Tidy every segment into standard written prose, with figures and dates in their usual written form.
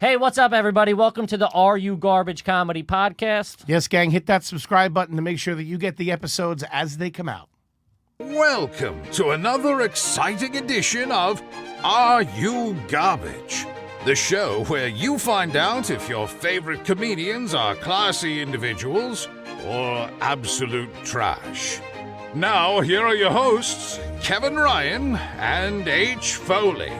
Hey, what's up, everybody? Welcome to the Are You Garbage Comedy Podcast. Yes, gang, hit that subscribe button to make sure that you get the episodes as they come out. Welcome to another exciting edition of Are You Garbage? The show where you find out if your favorite comedians are classy individuals or absolute trash. Now, here are your hosts, Kevin Ryan and H. Foley.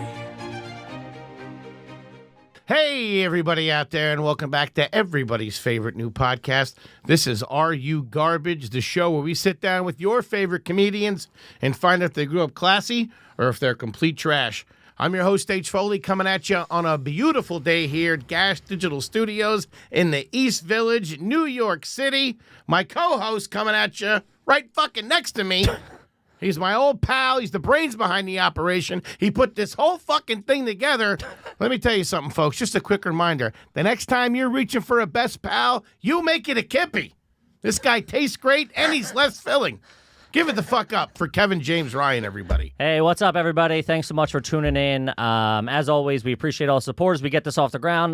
Hey, everybody out there, and welcome back to everybody's favorite new podcast. This is Are You Garbage, the show where we sit down with your favorite comedians and find out if they grew up classy or if they're complete trash. I'm your host, H. Foley, coming at you on a beautiful day here at Gash Digital Studios in the East Village, New York City. My co-host coming at you right fucking next to me. He's my old pal. He's the brains behind the operation. He put this whole fucking thing together. Let me tell you something, folks. Just a quick reminder. The next time you're reaching for a best pal, you make it a Kippy. This guy tastes great, and he's less filling. Give it the fuck up for Kevin James Ryan, everybody. Hey, what's up, everybody? Thanks so much for tuning in. As always, we appreciate all the supporters. We get this off the ground.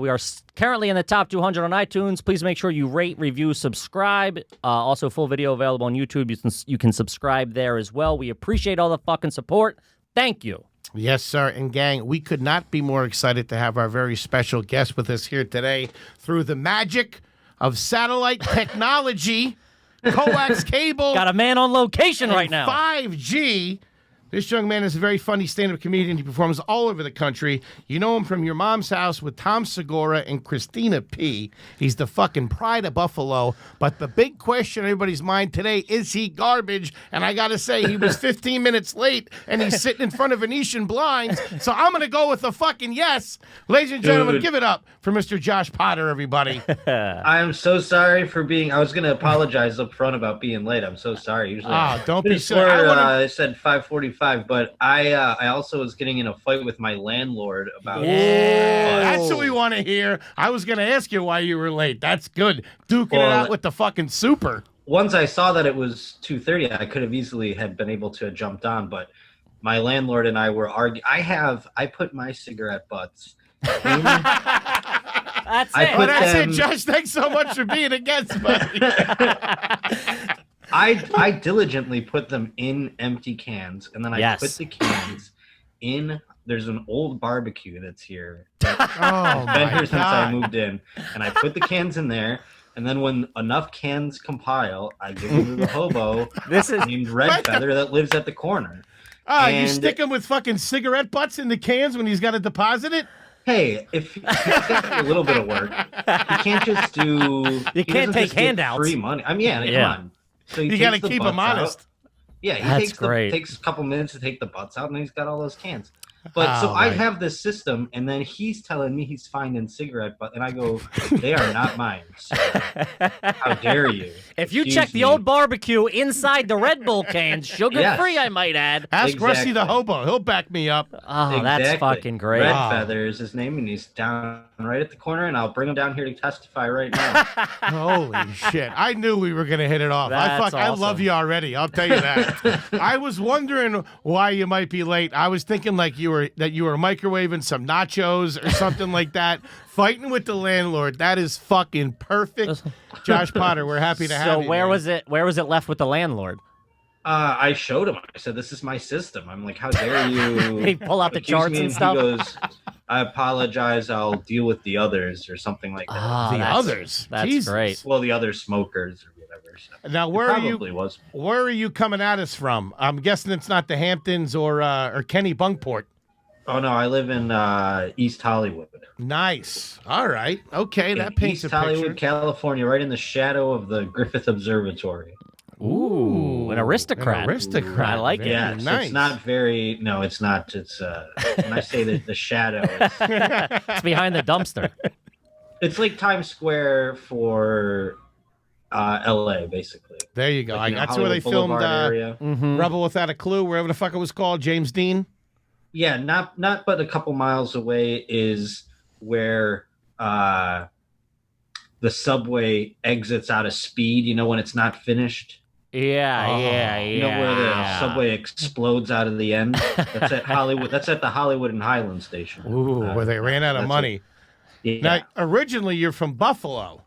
We are currently in the top 200 on iTunes. Please make sure you rate, review, subscribe. Also, full video available on YouTube. You can subscribe there as well. We appreciate all the fucking support. Thank you. Yes, sir. And gang, we could not be more excited to have our very special guest with us here today through the magic of satellite technology, coax cable. Got a man on location right now. 5G. This young man is a very funny stand-up comedian. He performs all over the country. You know him from Your Mom's House with Tom Segura and Christina P. He's the fucking pride of Buffalo. But the big question in everybody's mind today, is he garbage? And I got to say, he was 15 minutes late, and he's sitting in front of Venetian blinds. So I'm going to go with a fucking yes. Ladies and gentlemen, give it up for Mr. Josh Potter, everybody. I am so sorry for being. I was going to apologize up front about being late. I'm so sorry. Usually, Don't be silly. I said 5:45, but I also was getting in a fight with my landlord about. That's what we want to hear. I was going to ask you why you were late. That's good. Duking it out with the fucking super. Once I saw that it was 2:30, I could have easily had been able to have jumped on, but my landlord and I were arguing. I put my cigarette butts in. That's it, Josh. Thanks so much for being a guest, buddy. I diligently put them in empty cans, and then I put the cans in. There's an old barbecue that's here. It's been here since I moved in, and I put the cans in there. And then when enough cans compile, I give them to the hobo named Red Feather that lives at the corner. You stick him with fucking cigarette butts in the cans when he's got to deposit it? Hey, if he's got to do a little bit of work, he can't just do. You can't take handouts. Free money. I mean, come on. So you got to keep him honest. Yeah, he takes a couple minutes to take the butts out, and he's got all those cans. But I have this system, and then he's telling me he's finding cigarette butts, and I go, they are not mine. So how dare you? If you check the old barbecue inside the Red Bull cans, sugar-free, I might add. Ask Rusty the hobo. He'll back me up. Oh, that's fucking great. Red Feather is his name, and he's down right at the corner, and I'll bring him down here to testify right now. Holy shit. I knew we were going to hit it off. That's I love you already. I'll tell you that. I was wondering why you might be late. I was thinking like you were microwaving some nachos or something like that, fighting with the landlord. That is fucking perfect. Josh Potter, we're happy to have you. So where was it left with the landlord? I showed him. I said, "This is my system." I'm like, "How dare you?" He pull out the charts and stuff. He goes, "I apologize. I'll deal with the others," or something like that. Oh, others? That's Jesus. Great. Well, the other smokers or whatever. So now, where are you coming at us from? I'm guessing it's not the Hamptons or Kenny Bunkport. Oh no, I live in East Hollywood. Nice. All right. Okay, that paints East a picture. Hollywood, California, right in the shadow of the Griffith Observatory. Ooh, an aristocrat. I like it. Yeah, nice. So it's not very. No, it's not. It's when I say the shadow, It's behind the dumpster. It's like Times Square for LA, basically. There you go. Like, That's where they filmed Mm-hmm. Rebel Without a Clue, wherever the fuck it was called, James Dean. Yeah, not but a couple miles away is where the subway exits out of Speed, you know, when it's not finished. Yeah. You know where the subway explodes out of the end? That's at Hollywood. That's at the Hollywood and Highland station. Ooh, where they ran out of money. Yeah. Now, originally, you're from Buffalo.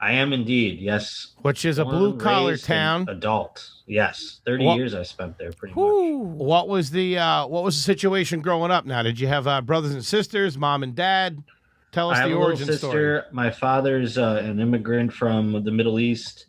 I am indeed, yes. Which is a blue-collar town. Adult, yes. 30 years I spent there, pretty much. What was the situation growing up? Now, did you have brothers and sisters, mom and dad? Tell us the origin sister. story. My father's an immigrant from the Middle East.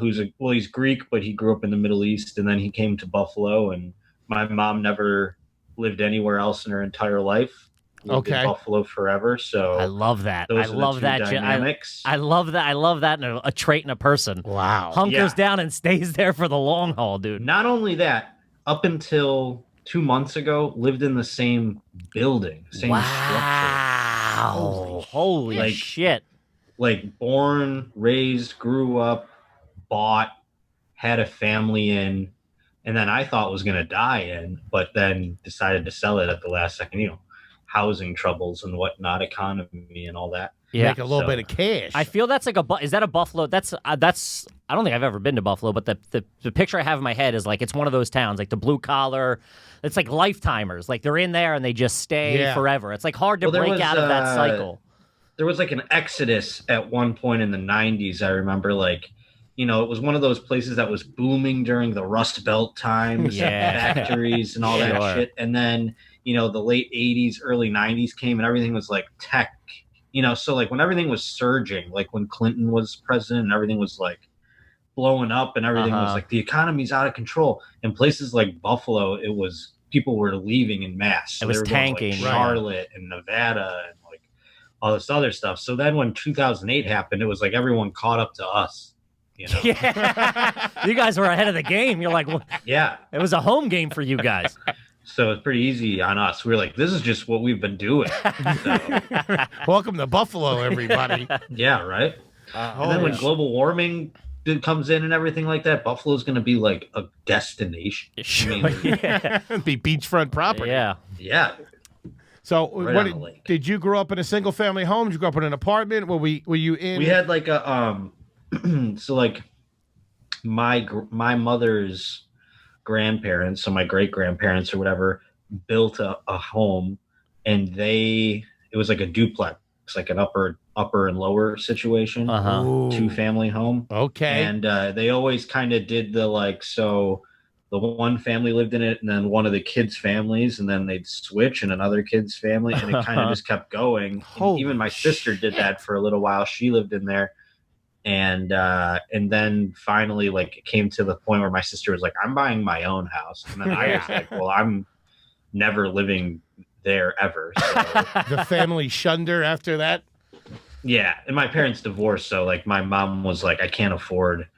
He's Greek, but he grew up in the Middle East, and then he came to Buffalo. And my mom never lived anywhere else in her entire life. Lived in Buffalo forever. So I love that. I love that dynamics. I love that. I love that in a trait in a person. Wow. Hunkers down and stays there for the long haul, dude. Not only that, up until 2 months ago, lived in the same building, same structure. Holy shit. Like born, raised, grew up, bought, had a family in, and then I thought was going to die in, but then decided to sell it at the last second, housing troubles and whatnot, economy and all that. Yeah. Make a little bit of cash. I feel that's like is that a Buffalo? That's I don't think I've ever been to Buffalo, but the picture I have in my head is like it's one of those towns, like the blue collar. It's like lifetimers. Like they're in there and they just stay forever. It's like hard to break out of that cycle. There was like an exodus at one point in the 90s. I remember it was one of those places that was booming during the Rust Belt times, factories and all that shit. And then, the late 80s, early 90s came and everything was like tech, so like when everything was surging, like when Clinton was president and everything was like blowing up and everything was like the economy's out of control. In places like Buffalo, it was people were leaving in mass. So it was tanking. Going, like, Charlotte and Nevada and like all this other stuff. So then when 2008 happened, it was like everyone caught up to us. Yeah. You guys were ahead of the game. You're like, well, yeah, it was a home game for you guys. So it's pretty easy on us. We were like, this is just what we've been doing. So. Welcome to Buffalo, everybody. Yeah, right? And then when global warming comes in and everything like that, Buffalo's going to be like a destination. Sure, be beachfront property. Yeah. Yeah. So did you grow up in a single-family home? Did you grow up in an apartment? Were you in? We had like a so like my mother's grandparents, so my great grandparents or whatever, built a home, and it was like a duplex, like an upper and lower situation, 2-family home. Okay. And they always kind of did so the one family lived in it, and then one of the kids' families, and then they'd switch in another kid's family, and it kind of just kept going. Even my sister did that for a little while. She lived in there. And then finally, like, it came to the point where my sister was like, I'm buying my own house. And then I was like, well, I'm never living there ever. So. The family shunned her after that? Yeah. And my parents divorced. So, like, my mom was like, I can't afford.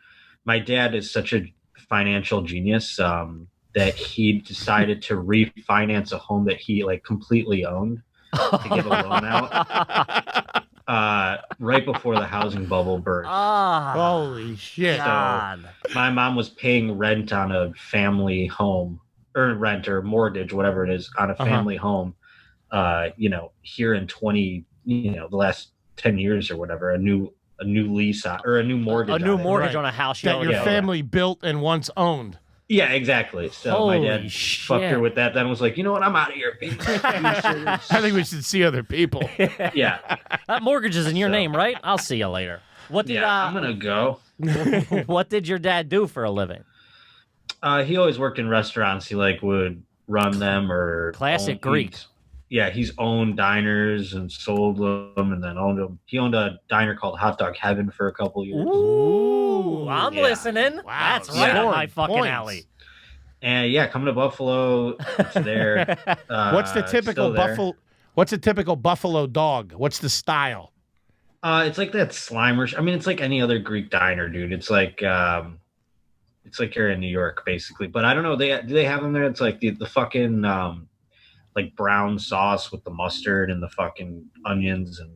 My dad is such a financial genius that he decided to refinance a home that he, like, completely owned to get a loan out. Right before the housing bubble burst. Holy shit. So my mom was paying rent on a family home, or rent or mortgage, whatever it is, on a family home, here in the last 10 years or whatever, a new lease or a new mortgage. A new mortgage on a house that your family built and once owned. Yeah, exactly. So my dad fucked her with that. Then was like, you know what? I'm out of here. I think we should see other people. Yeah. That mortgage is in your name, right? I'll see you later. What did I'm gonna go. What did your dad do for a living? He always worked in restaurants. He would run them or classic Greek. Yeah, he's owned diners and sold them and then owned them. He owned a diner called Hot Dog Heaven for a couple years. Ooh, I'm listening. Wow, that's right up my fucking alley. And coming to Buffalo, it's there. What's the typical Buffalo? What's a typical Buffalo dog? What's the style? It's like that Slimer. I mean, it's like any other Greek diner, dude. It's like you're in New York, basically. But I don't know. Do they have them there? It's like the fucking like brown sauce with the mustard and the fucking onions and.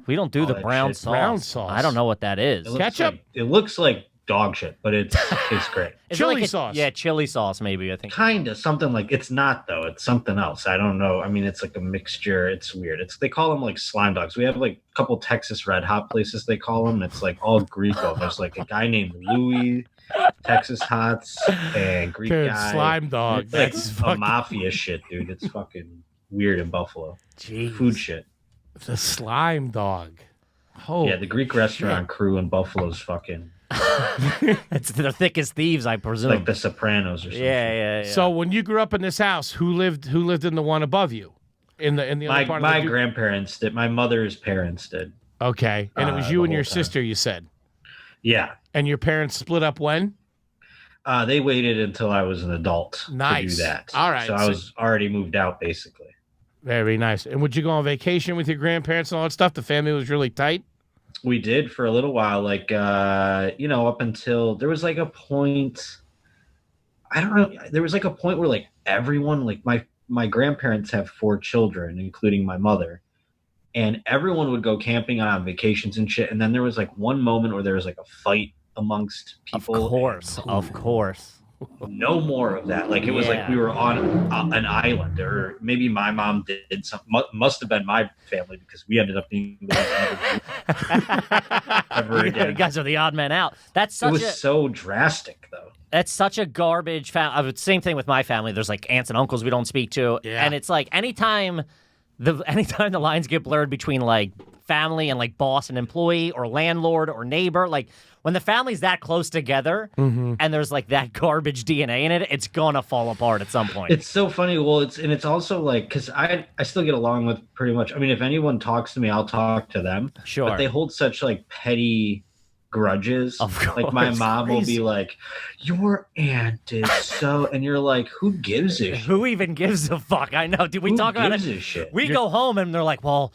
We don't do the brown sauce. Brown sauce. I don't know what that is. Ketchup. It looks like dog shit, but it tastes great. Chili sauce. Yeah, chili sauce, maybe, I think. Kind of something like it's not though. It's something else. I don't know. I mean, it's like a mixture. It's weird. They call them like slime dogs. We have like a couple Texas Red Hot places they call them. It's like all Greek. There's like a guy named Louis, Texas Hots, and Greek guy. Slime dog. It's like a mafia shit, dude. It's fucking weird in Buffalo. Jeez. Food shit. The slime dog. Oh, yeah, the Greek restaurant crew in Buffalo's fucking. It's the thickest thieves, I presume. Like the Sopranos or something. Yeah. So when you grew up in this house, who lived in the one above you? In the other part of my grandparents did. My mother's parents did. Okay, and it was you and your sister, you said. Yeah. And your parents split up when? They waited until I was an adult to do that. All right. So I was already moved out, basically. Very nice. And would you go on vacation with your grandparents and all that stuff? The family was really tight? We did for a little while, like, up until there was like a point. I don't know. There was like a point where like everyone, like my grandparents have 4 children, including my mother. And everyone would go camping on vacations and shit. And then there was like one moment where there was like a fight amongst people. Of course. No more of that. Like it was like we were on an island, or maybe my mom did something. Must have been my family because we ended up being the ones ever again. You guys are the odd man out. It was so drastic, though. That's such a garbage family. Same thing with my family. There's like aunts and uncles we don't speak to, and it's like anytime the lines get blurred between like family and like boss and employee or landlord or neighbor, like when the family's that close together and there's like that garbage DNA in it, it's gonna fall apart at some point. It's so funny. Well, it's also like, because I still get along with pretty much. I mean, if anyone talks to me, I'll talk to them. Sure. But they hold such like petty grudges. Of course. Like my mom will be like, "Your aunt is so," and you're like, "Who gives a shit? Who even gives a fuck?" I know. Did we talk about it? Who gives a shit? We go home and they're like, "Well,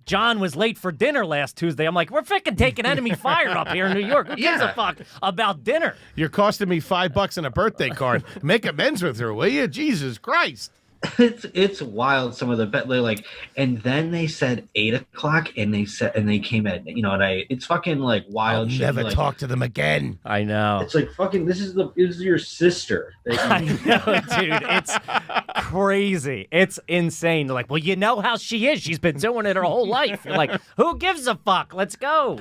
John was late for dinner last Tuesday." I'm like, "We're freaking taking enemy fire up here in New York. Who gives a fuck about dinner?" You're costing me $5 and a birthday card. Make amends with her, will you? Jesus Christ. It's wild. Some of the they're like, and then they said 8:00, and they came at it's fucking like wild. I'll shit. never like, talk to them again. I know. It's like fucking. This is your sister. I know, dude. It's crazy. It's insane. They're like, "Well, you know how she is. She's been doing it her whole life." You're like, "Who gives a fuck? Let's go."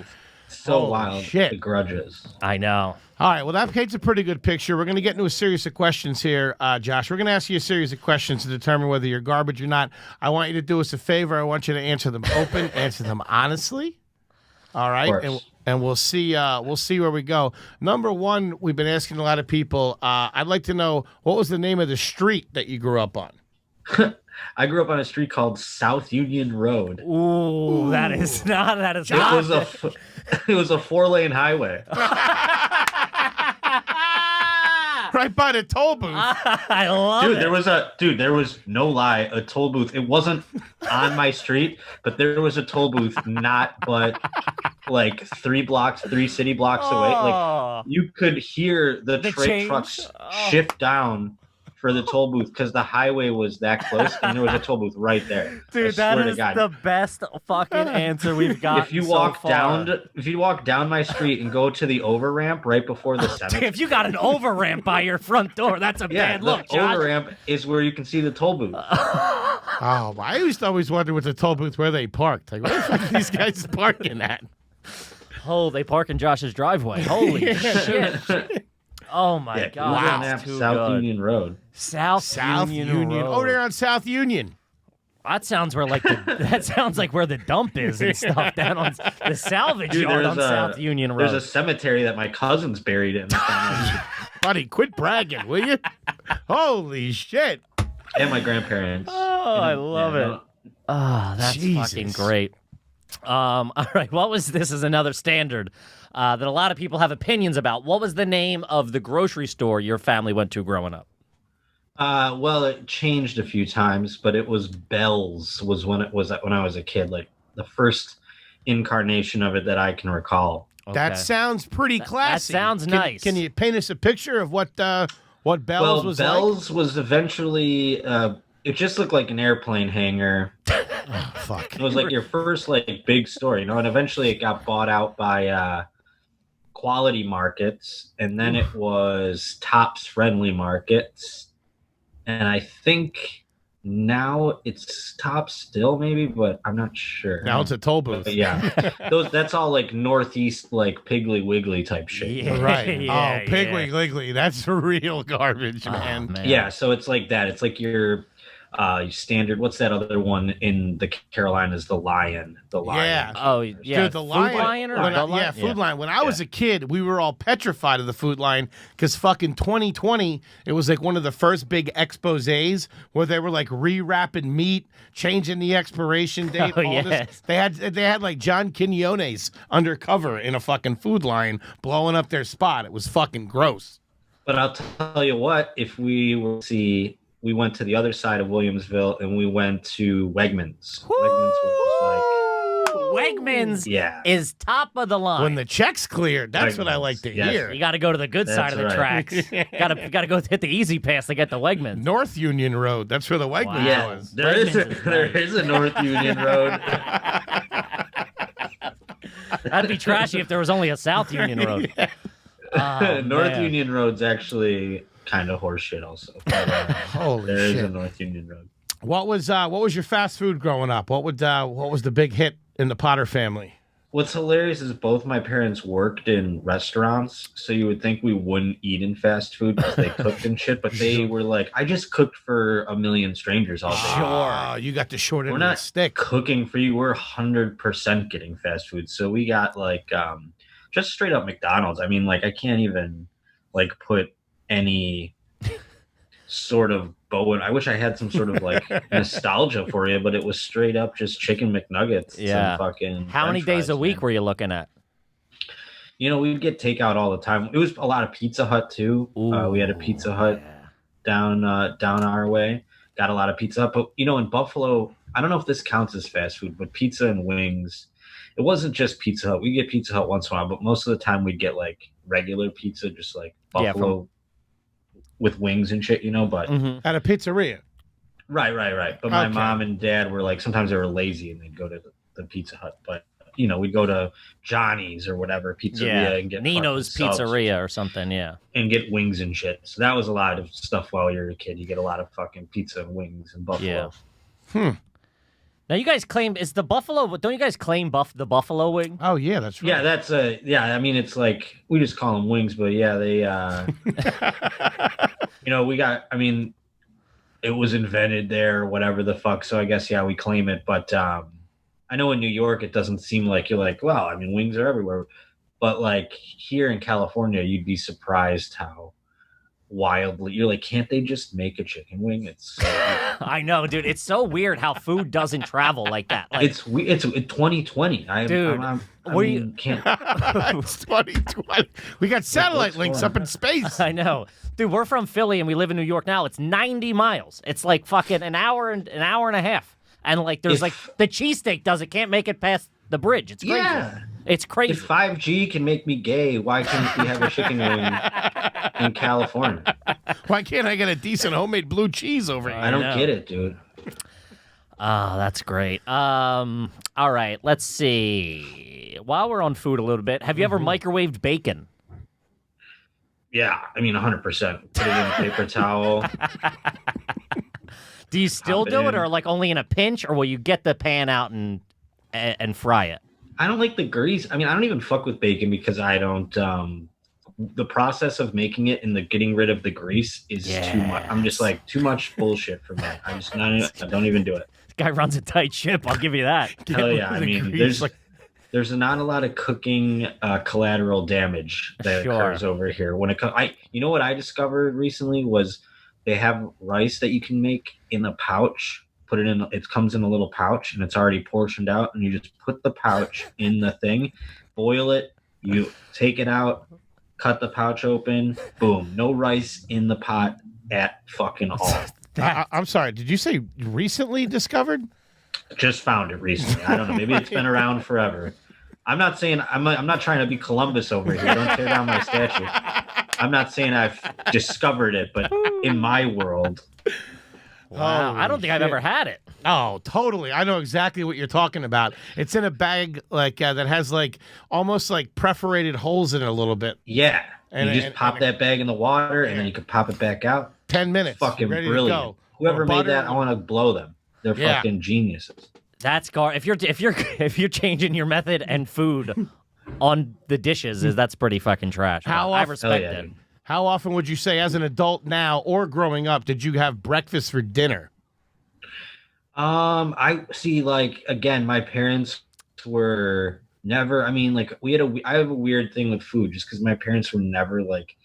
So wild. Shit. The grudges. I know. All right, well, that paints a pretty good picture. We're going to get into a series of questions here, Josh. We're going to ask you a series of questions to determine whether you're garbage or not. I want you to do us a favor. I want you to answer them open, answer them honestly. All right, and we'll see where we go. Number one, we've been asking a lot of people. I'd like to know, what was the name of the street that you grew up on? I grew up on a street called South Union Road. Ooh. That is not. It was a 4-lane highway. Right by the toll booth. I love it. There was no lie, a toll booth. It wasn't on my street, but there was a toll booth but like 3 city blocks away. Like you could hear the freight trucks shift down for the toll booth because the highway was that close and there was a toll booth right there. Dude, that is the best fucking answer we've got. If you walk down my street and go to the over ramp right before the cemetery. If you got an over ramp by your front door, that's a bad look, the Josh. over ramp is where you can see the toll booth. Oh, I used to always wonder with the toll booth where they parked. Like, where the fuck are these guys parking at? Oh, they park in Josh's driveway. Holy shit. Oh my God! Wow. South Union Road. South Union Road. Oh, they're on South Union. That sounds where that sounds like where the dump is and stuff down on the salvage yard on South Union Road. There's a cemetery that my cousin's buried in. Buddy, quit bragging, will you? Holy shit! And my grandparents. Oh, I love it. Oh, that's fucking great. All right, this is another standard that a lot of people have opinions about. What was the name of the grocery store your family went to growing up? Well, it changed a few times, but it was Bell's was when I was a kid, like the first incarnation of it that I can recall. Okay. That sounds pretty classy. That sounds nice. Can you paint us a picture of what Bell's was like? Bell's was eventually it just looked like an airplane hangar. Oh, fuck. It was like your first like big store, and eventually it got bought out by Quality Markets, and then it was Tops Friendly Markets, and I think now it's Tops still maybe, but I'm not sure. Now it's a toll booth. But yeah, that's all like Northeast like Piggly Wiggly type shit. Yeah, right. Piggly Wiggly, that's real garbage, man. Yeah, so it's like that. It's like your Standard. What's that other one in the Carolinas? The Lion. The Lion. Yeah. Oh, yeah. Dude, the Lion. Food Lion or When the I- Lion? yeah, Food Lion. When I was a kid, we were all petrified of the Food Lion because fucking 2020, it was like one of the first big exposés where they were like rewrapping meat, changing the expiration date. Oh, all yes. this. They had like John Quinones undercover in a fucking Food Lion blowing up their spot. It was fucking gross. But I'll tell you what, if we were to see, we went to the other side of Williamsville and we went to Wegmans. Wegmans was Wegmans Yeah. is top of the line. When the check's cleared, that's what I Wegmans, like to yes. hear. You got to go to the good side of the That's tracks. Gotta go hit the easy pass to get the Wegmans. Like North Union Road. That's where the Wegmans Wow. yeah, was. there is Wegmans is there nice. is a North Union Road. That'd be trashy if there was only a South Union Road. Oh, North man. Union Road's actually kind of horseshit also. Holy There is shit. a North Union Road. What was your fast food growing up? What was the big hit in the Potter family? What's hilarious is both my parents worked in restaurants, so you would think we wouldn't eat in fast food because they cooked and shit, but they were like, I just cooked for a million strangers all day. Sure, you got the short end We're of the not stick. cooking for you. We're 100% getting fast food. So we got like just straight up McDonald's. I mean, like I can't even like put any sort of bow in. I wish I had some sort of like nostalgia for you, but it was straight up just chicken McNuggets. Yeah. And fucking How many French days a fries, week man. were you looking at? You know, we'd get takeout all the time. It was a lot of Pizza Hut too. We had a Pizza Hut down our way. Got a lot of Pizza Hut, but you know, in Buffalo, I don't know if this counts as fast food, but pizza and wings. It wasn't just Pizza Hut. We get Pizza Hut once in a while, but most of the time we'd get like regular pizza, just like Buffalo with wings and shit, you know. But At a pizzeria. right. But my Okay. mom and dad were like, sometimes they were lazy and they'd go to the Pizza Hut. But you know, we'd go to Johnny's or whatever pizzeria and get Nino's fucking subs Pizzeria or something. Yeah. and get wings and shit. So that was a lot of stuff while you're a kid. You get a lot of fucking pizza and wings in Buffalo. Yeah. Now you guys claim is the Buffalo? Don't you guys claim the Buffalo wing? Oh yeah, that's right. Yeah, that's I mean, it's like we just call them wings, but yeah, they you know, we got. I mean, it was invented there, or whatever the fuck. So I guess we claim it. But I know in New York, it doesn't seem like you're like, well, I mean, wings are everywhere. But like here in California, you'd be surprised how wildly you're like, can't they just make a chicken wing? It's so I know, dude. It's so weird how food doesn't travel like that. Like, it's 2020. Dude, Can't. It's 2020. We got satellite links up in space. I know, dude. We're from Philly and we live in New York now. It's 90 miles. It's like fucking an hour and a half. And like, there's like the cheesesteak can't make it past the bridge. It's crazy. Yeah. It's crazy. If 5G can make me gay, why can't we have a chicken wing in California? Why can't I get a decent homemade blue cheese over here? I don't know. get it, dude. Oh, that's great. All right, let's see. While we're on food a little bit, have you ever microwaved bacon? Yeah, I mean 100%. Put it in a paper towel. Do you still Pop it do it, in. or like only in a pinch, or will you get the pan out and fry it? I don't like the grease. I mean, I don't even fuck with bacon because I don't. The process of making it and the getting rid of the grease is too much. I'm just like too much bullshit for me. I don't even do it. This guy runs a tight ship. I'll give you that. Hell yeah! I mean, there's not a lot of cooking collateral damage that occurs over here. When it comes, you know what I discovered recently was they have rice that you can make in a pouch. Put it in. It comes in a little pouch and it's already portioned out, and you just put the pouch in the thing, boil it. You take it out, cut the pouch open. Boom! No rice in the pot at fucking all. I'm sorry. Did you say recently discovered? Just found it recently. I don't know. Maybe it's been around forever. I'm not saying I'm not trying to be Columbus over here. Don't tear down my statue. I'm not saying I've discovered it, but in my world. Wow, I don't think I've ever had it. Oh, totally. I know exactly what you're talking about. It's in a bag like that has like almost like perforated holes in it a little bit. Yeah. And you just pop that bag in the water and then you can pop it back out. 10 minutes. Fucking ready brilliant. To go. Whoever made that, I want to blow them. They're fucking geniuses. That's if you're changing your method and food on the dishes, that's pretty fucking trash. I respect it. Dude. How often would you say, as an adult now or growing up, did you have breakfast for dinner? I see. Like again, my parents were never. I mean, like I have a weird thing with food, just because my parents were never like.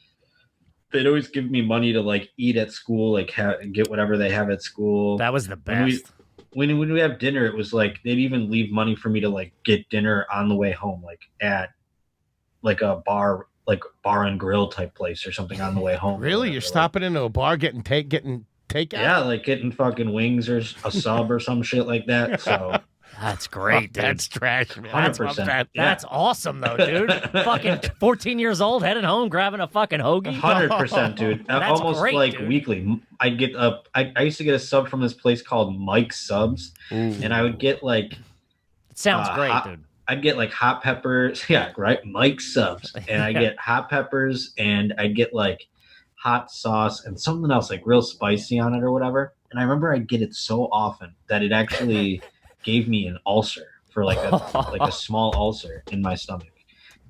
They'd always give me money to like eat at school, like get whatever they have at school. That was the best. When we have dinner, it was like they'd even leave money for me to like get dinner on the way home, like at like a bar and grill type place or something on the way home. Really? You're stopping into a bar getting takeout? Yeah, like getting fucking wings or a sub or some shit like that. So that's great, dude. That's trash, man. 100%. That's awesome, though, dude. Fucking 14 years old, heading home, grabbing a fucking hoagie. 100%, dude. That's almost great, like dude. weekly. I'd get I used to get a sub from this place called Mike's Subs, and I would get like. It sounds great, dude. I'd get like hot peppers. Yeah, right. Mike's Subs, and I get hot peppers, and I'd get like hot sauce and something else like real spicy on it or whatever. And I remember I'd get it so often that it actually gave me an ulcer for like a small ulcer in my stomach.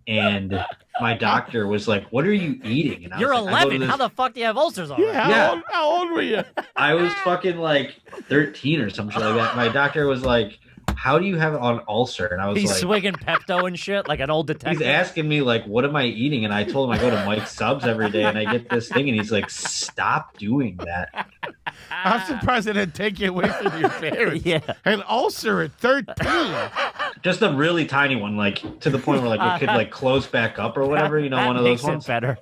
And my doctor was like, "What are you eating?" And You're 11. How the fuck do you have ulcers already? Yeah, how old were you? I was fucking like 13 or some shit like that. My doctor was like, "How do you have an ulcer?" And I was He's like, swigging Pepto and shit like an old detective. he's asking me like, "What am I eating?" And I told him I go to Mike's Subs every day and I get this thing, and he's like, "Stop doing that." I'm surprised it didn't take you away from your parents. Yeah. An ulcer at 13. Just a really tiny one, like to the point where like it could like close back up or whatever, you know, That one of those makes it ones. better.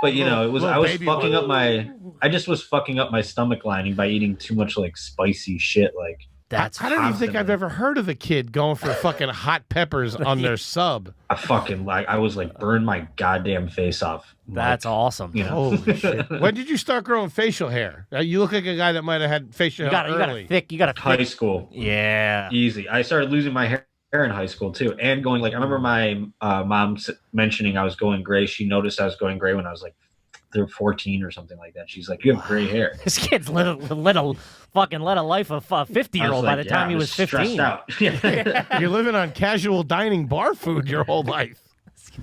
But you know, Little I was baby fucking one. up I just was fucking up my stomach lining by eating too much like spicy shit. Like That's I don't even think I've ever heard of a kid going for fucking hot peppers on their sub. I was like burned my goddamn face off. That's awesome. You know, Holy shit. When did you start growing facial hair? You look like a guy that might have had facial hair early. You got a high thick. school. Yeah. Easy. I started losing my hair in high school too, and going like I remember my mom mentioning I was going gray. She noticed I was going gray when I was like 14 or something like that. She's like, "You have gray hair." This kid's led a life of a 50-year-old by the time he was 15. Stressed out. You're living on casual dining bar food your whole life.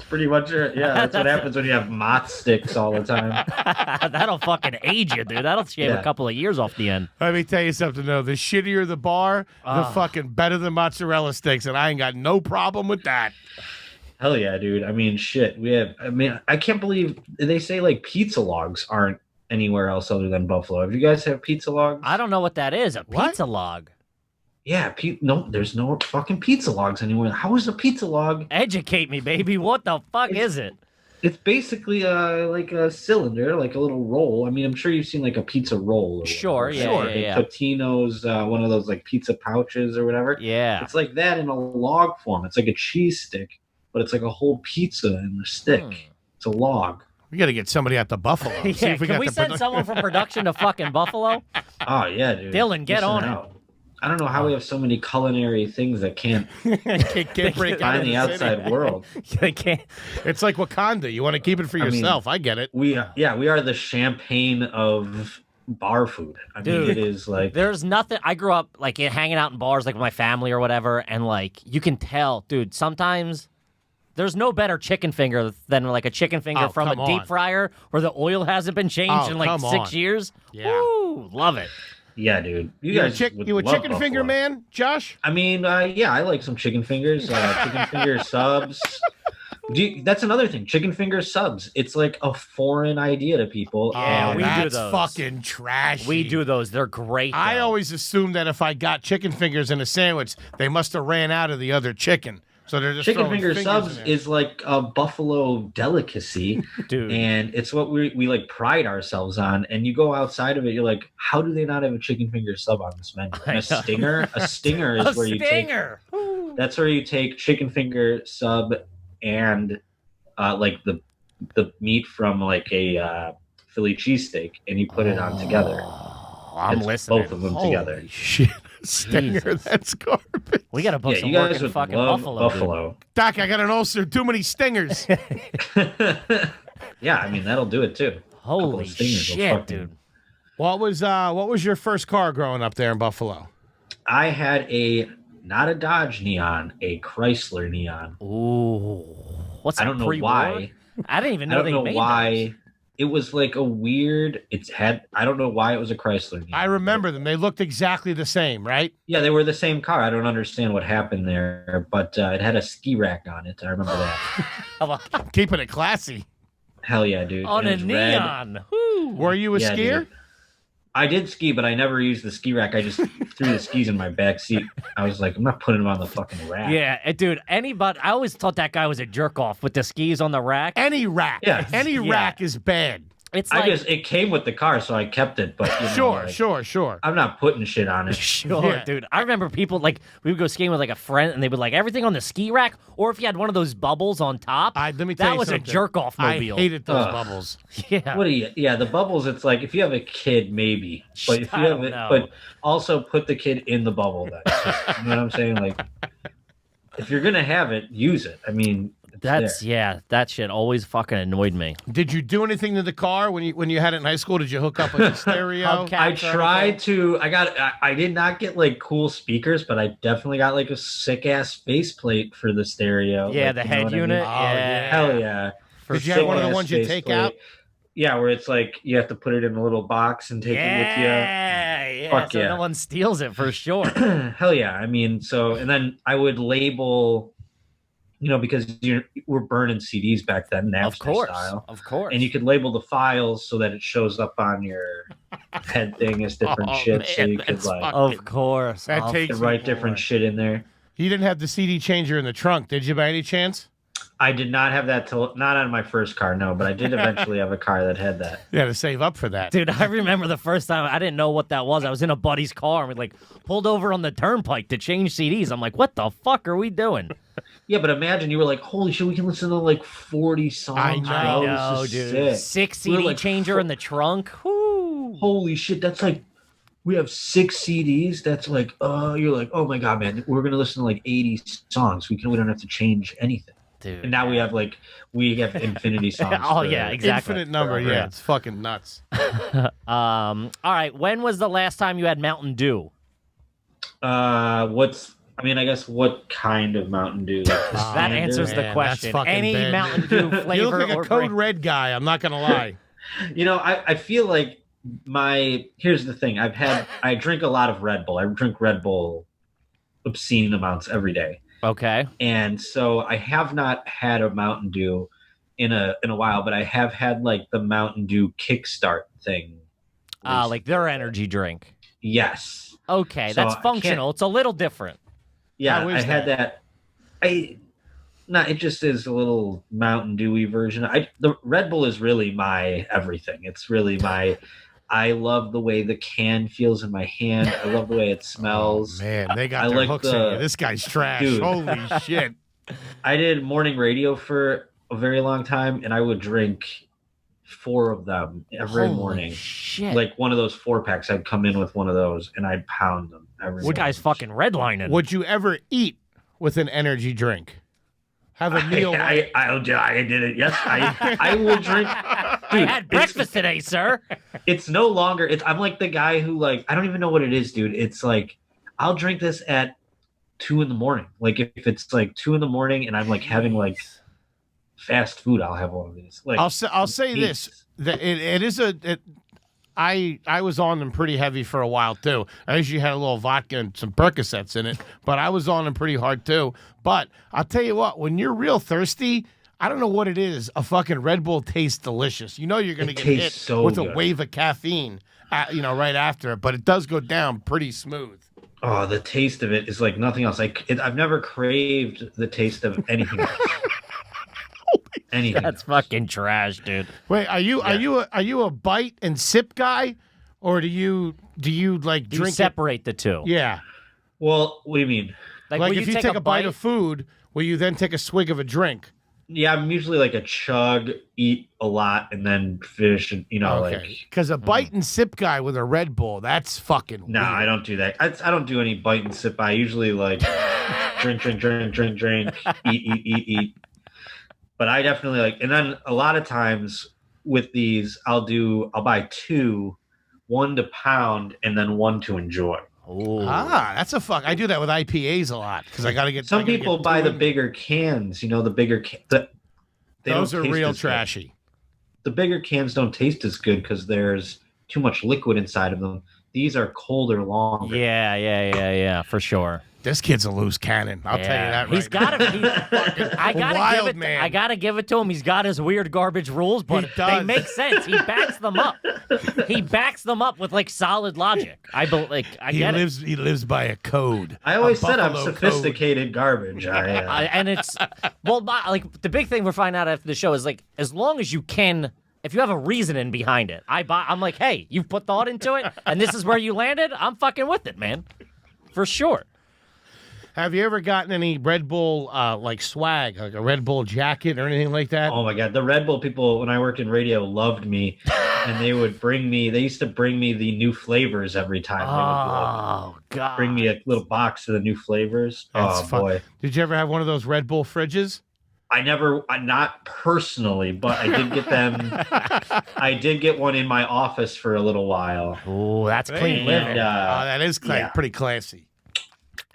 Pretty much it. Yeah, that's what happens when you have moth sticks all the time. That'll fucking age you, dude. That'll shave a couple of years off the end. Let me tell you something, though. The shittier the bar, the fucking better the mozzarella sticks, and I ain't got no problem with that. Hell yeah, dude. I mean, shit. I can't believe they say like pizza logs aren't anywhere else other than Buffalo. Have you guys have pizza logs? I don't know what that is. A pizza log. Yeah, no, there's no fucking pizza logs anywhere. How is a pizza log? Educate me, baby. What the fuck is it? It's basically like a cylinder, like a little roll. I mean, I'm sure you've seen like a pizza roll. Or sure, whatever. yeah. Totino's, one of those like pizza pouches or whatever. Yeah. It's like that in a log form. It's like a cheese stick, but it's like a whole pizza in the stick. It's a log. We got to get somebody out to Buffalo. Yeah, can we send someone from production to fucking Buffalo? Oh, yeah, dude. Dylan, get on it. I don't know how we have so many culinary things that can't break out in the outside world. They can't. It's like Wakanda. You want to keep it for yourself. I get it. We are the champagne of bar food. I Dude, mean, it is like there's nothing. I grew up like hanging out in bars like with my family or whatever, and like you can tell, dude. Sometimes there's no better chicken finger than like a chicken finger from a deep fryer where the oil hasn't been changed in like 6 years. Yeah, woo, love it. Yeah, dude. You a chicken Buffalo. finger man, Josh? I mean, yeah, I like some chicken fingers. Chicken finger subs. That's another thing. Chicken finger subs. It's like a foreign idea to people. Yeah, we do that's those. fucking trashy. We do those. They're great. I always assumed that if I got chicken fingers in a sandwich, they must have ran out of the other chicken. So they're just chicken throwing finger fingers subs in there. is like a Buffalo delicacy, dude, and it's what we like pride ourselves on. And you go outside of it, you're like, how do they not have a chicken finger sub on this menu? And a stinger is where you take. That's where you take chicken finger sub and like the meat from like a Philly cheesesteak, and you put it on together. I'm listening. Both of them together. Shit. Stinger, Jesus. That's garbage. We got to book some you work guys in would fucking love Buffalo. Doc, I got an ulcer. Too many stingers. Yeah, I mean that'll do it too. Holy shit, dude! What was your first car growing up there in Buffalo? I had not a Dodge Neon, a Chrysler Neon. Ooh, what's I don't know pre-war? why. I didn't even know I don't know made why. It was like a weird. I don't know why it was a Chrysler. I remember them. They looked exactly the same, right? Yeah, they were the same car. I don't understand what happened there, but it had a ski rack on it. I remember that. Keeping it classy. Hell yeah, dude! On a neon. Were you a skier? Dude. I did ski, but I never used the ski rack. I just threw the skis in my back seat. I was like, I'm not putting them on the fucking rack. Yeah, dude, I always thought that guy was a jerk off with the skis on the rack. Any rack. Yeah. Any rack is bad. It's like, it came with the car, so I kept it. But Sure. I'm not putting shit on it. Sure, dude. I remember people like we would go skiing with like a friend, and they would like everything on the ski rack, or if you had one of those bubbles on top. Let me tell that you was something. a jerk off mobile. I hated those bubbles. Yeah. What are you? Yeah, the bubbles. It's like if you have a kid, maybe. But if you have it, know. but also put the kid in the bubble. You know what I'm saying? Like, if you're gonna have it, use it. I mean. That shit always fucking annoyed me. Did you do anything to the car when you had it in high school? Did you hook up like a stereo? I tried to. I did not get like cool speakers, but I definitely got like a sick ass faceplate for the stereo. Yeah, like, the head unit. I mean? Yeah. Hell yeah. Did you have one of the ones you take out? Yeah, where it's like you have to put it in a little box and take it with you. Yeah. Fuck so yeah. no one steals it for sure. Hell yeah. I mean, and then I would label. Because we're burning CDs back then, Napster style. Of course. And you could label the files so that it shows up on your head thing as different shit. So you could of course. That takes write different shit in there. You didn't have the CD changer in the trunk, did you, by any chance? I did not have that not on my first car, no, but I did eventually have a car that had that. You had to save up for that. Dude, I remember the first time I didn't know what that was. I was in a buddy's car and we like pulled over on the turnpike to change CDs. I'm like, what the fuck are we doing? Yeah, but imagine you were like, holy shit, we can listen to like 40 songs. I know, dude. 6 CD changer in the trunk. Woo. Holy shit, that's like, we have 6 CDs. That's like, you're like, oh my God, man, we're going to listen to like 80 songs. We don't have to change anything. Dude, and now we have infinity songs. Yeah, exactly. Infinite number, yeah. It's fucking nuts. All right, when was the last time you had Mountain Dew? I guess what kind of Mountain Dew? Like that answers the question. Any bad. Mountain Dew flavor. You look like a Code Red guy, I'm not going to lie. I feel like here's the thing. I drink a lot of Red Bull. I drink Red Bull obscene amounts every day. Okay. And so I have not had a Mountain Dew in a while, but I have had like the Mountain Dew Kickstart thing. Like their energy drink. Yes. Okay, So that's functional. It's a little different. Yeah, I had that. It just is a little Mountain Dewy version. The Red Bull is really my everything. It's really I love the way the can feels in my hand. I love the way it smells. Oh, man, they got their hooks in you. This guy's trash. Dude. Holy shit. I did morning radio for a very long time, and I would drink 4 of them every morning. Shit. Like one of those 4-packs. I'd come in with one of those, and I'd pound them every morning. What guy's fucking redlining? Would you ever eat with an energy drink? Have a meal? I did it. Yes, I will drink. Dude, I had breakfast today, sir. It's no longer. I'm like the guy who I don't even know what it is, dude. It's like I'll drink this at 2 a.m. Like if it's like 2 a.m. and I'm like having like fast food, I'll have one of these. Like I'll say this: that it is I was on them pretty heavy for a while too. I usually had a little vodka and some Percocets in it, but I was on them pretty hard too. But I'll tell you what, when you're real thirsty, I don't know what it is. A fucking Red Bull tastes delicious. You know you're going to get hit with a wave of caffeine, right after it, but it does go down pretty smooth. Oh, the taste of it is like nothing else. I've never craved the taste of anything else. Anything. That's fucking trash, dude. Wait, are you a bite and sip guy, or do you like drink? You separate the two. Yeah. Well, what do you mean? Like if you take a bite of food, will you then take a swig of a drink? Yeah, I'm usually like a chug, eat a lot, and then finish. Because a bite and sip guy with a Red Bull, that's fucking. No, weird. I don't do that. I don't do any bite and sip. I usually like drink, eat. But I definitely like, and then a lot of times with these, I'll buy 2, 1 to pound, and then 1 to enjoy. Ooh. That's a fuck. I do that with IPAs a lot because I got to get. Some people buy the bigger cans. The bigger. Those are real trashy. the bigger cans don't taste as good because there's too much liquid inside of them. These are colder longer. Yeah, for sure. This kid's a loose cannon. I'll tell you that right He's got man. I gotta give it to him. He's got his weird garbage rules, but they make sense. He backs them up. He backs them up with like solid logic. I get it. He lives by a code. I always said I'm sophisticated garbage. And it's like the big thing we're finding out after the show is like as long as you can. If you have a reasoning behind it, I'm like, hey, you've put thought into it, and this is where you landed. I'm fucking with it, man, for sure. Have you ever gotten any Red Bull like swag, like a Red Bull jacket or anything like that? Oh my God, the Red Bull people when I worked in radio loved me, and they used to bring me the new flavors every time. Oh God! Bring me a little box of the new flavors. That's fun. Boy! Did you ever have one of those Red Bull fridges? Not personally, but I did get them. I did get one in my office for a little while. Oh, that's clean living. That is pretty classy.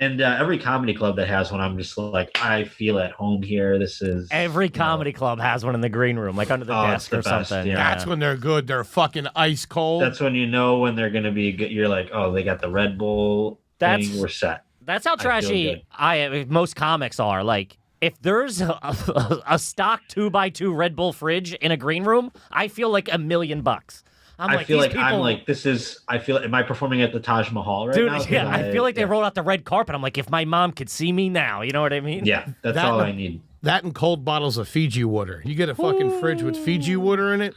And every comedy club that has one, I'm just like, I feel at home here. This is every comedy club has one in the green room, like under the desk or something. Yeah. That's when they're good. They're fucking ice cold. That's when you know when they're gonna be good. You're like, oh, they got the Red Bull thing. We're set. That's how trashy most comics are. Like, if there's a stock 2x2 Red Bull fridge in a green room, I feel like $1 million. I feel like am I performing at the Taj Mahal right now? Yeah, I feel like they rolled out the red carpet. I'm like, if my mom could see me now, you know what I mean? Yeah, that's all I need. That and cold bottles of Fiji water. You get a fucking fridge with Fiji water in it.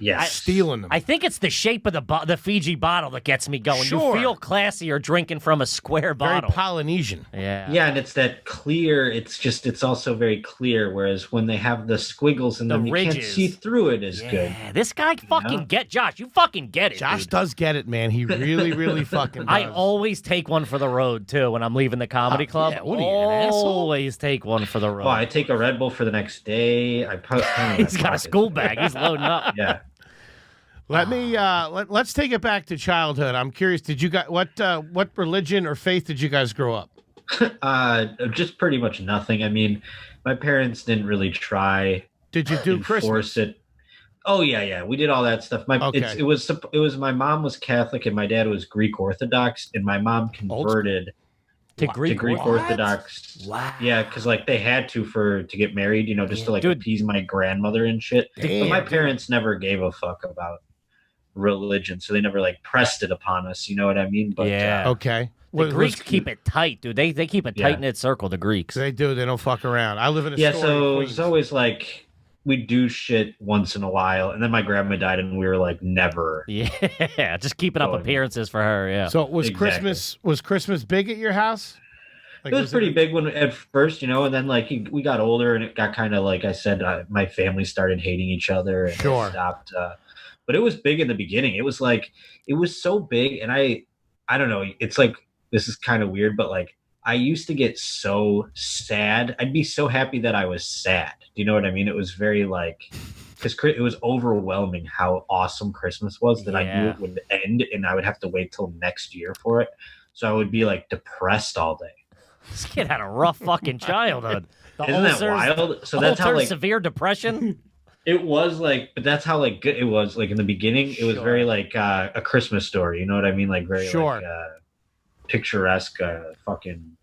Yeah, stealing them. I think it's the shape of the Fiji bottle that gets me going. Sure. You feel classier drinking from a square bottle. Very Polynesian. Yeah, and it's that clear. It's also very clear. Whereas when they have the squiggles in them, you can't see through it as good. This guy fucking get Josh. You fucking get it. Josh dude. does get it, man. He really, really fucking does. I always take one for the road too when I'm leaving the comedy club. Yeah, what are you, an asshole? Always take one for the road. Oh, I take a Red Bull for the next day. He's got a school bag. He's loading up. Yeah. Let's take it back to childhood. I'm curious. Did you guys what religion or faith did you guys grow up? Just pretty much nothing. I mean, my parents didn't really try. Did you do Christmas? Oh yeah, we did all that stuff. It was my mom was Catholic and my dad was Greek Orthodox, and my mom converted to Greek Orthodox. Wow. Yeah, because like they had to get married, just to appease my grandmother and shit. But my parents never gave a fuck about religion, so they never pressed it upon us. You know what I mean? But okay. The Greeks keep it tight, dude. They keep a tight-knit circle, the Greeks. They do. They don't fuck around. I live in a story. So it's always like we do shit once in a while, and then my grandma died, and we were like never. Yeah, just keeping up appearances for her. Yeah. So was Christmas big at your house? It was pretty big at first, and then we got older, and it got kind of like I said, my family started hating each other, and stopped. But it was big in the beginning. It was so big, and I don't know. It's like this is kind of weird, but I used to get so sad. I'd be so happy that I was sad. Do you know what I mean? It was very because it was overwhelming how awesome Christmas was that I knew it would end, and I would have to wait till next year for it. So I would be depressed all day. This kid had a rough fucking childhood. Isn't that wild? So that's how severe depression. It was but that's how good it was. In the beginning, it was very a Christmas Story. You know what I mean? Very picturesque. Fucking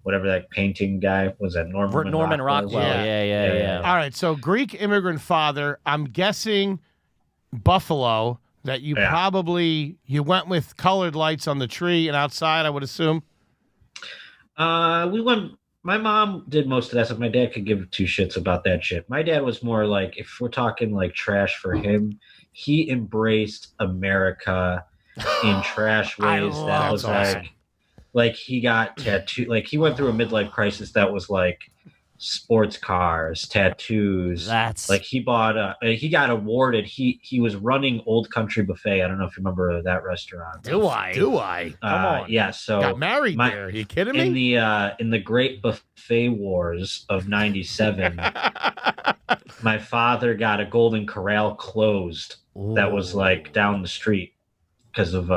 whatever that painting guy was. That Norman Rockwell. Yeah. All right. So Greek immigrant father. I'm guessing Buffalo. That you you went with colored lights on the tree and outside. I would assume. We went. My mom did most of that stuff. My dad could give two shits about that shit. My dad was more if we're talking trash for him, he embraced America in trash ways. That was awesome. He got tattooed. He went through a midlife crisis that was sports cars, tattoos. That's he bought. He got awarded. He was running Old Country Buffet. I don't know if you remember that restaurant. Do I? Come on. Yeah. So got married there. Are you kidding me? In the Great Buffet Wars of '97, my father got a Golden Corral closed. Ooh. That was down the street because of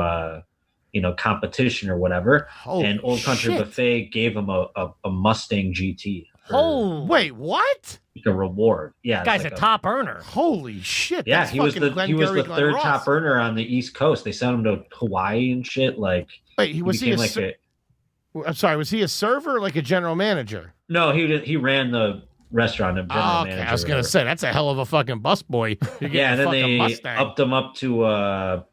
competition or whatever. Holy and Old Country Buffet gave him a Mustang GT. Oh, wait, what? Like a reward. Yeah, guy's a top earner. Holy shit! Yeah, that's he was the Glenn third Ross. top earner on the East Coast. They sent him to Hawaii and shit. Like, wait, was he I'm sorry, was he a server or like a general manager? No, he ran the restaurant and general manager. I was gonna say that's a hell of a fucking busboy. Yeah, and then they upped him up to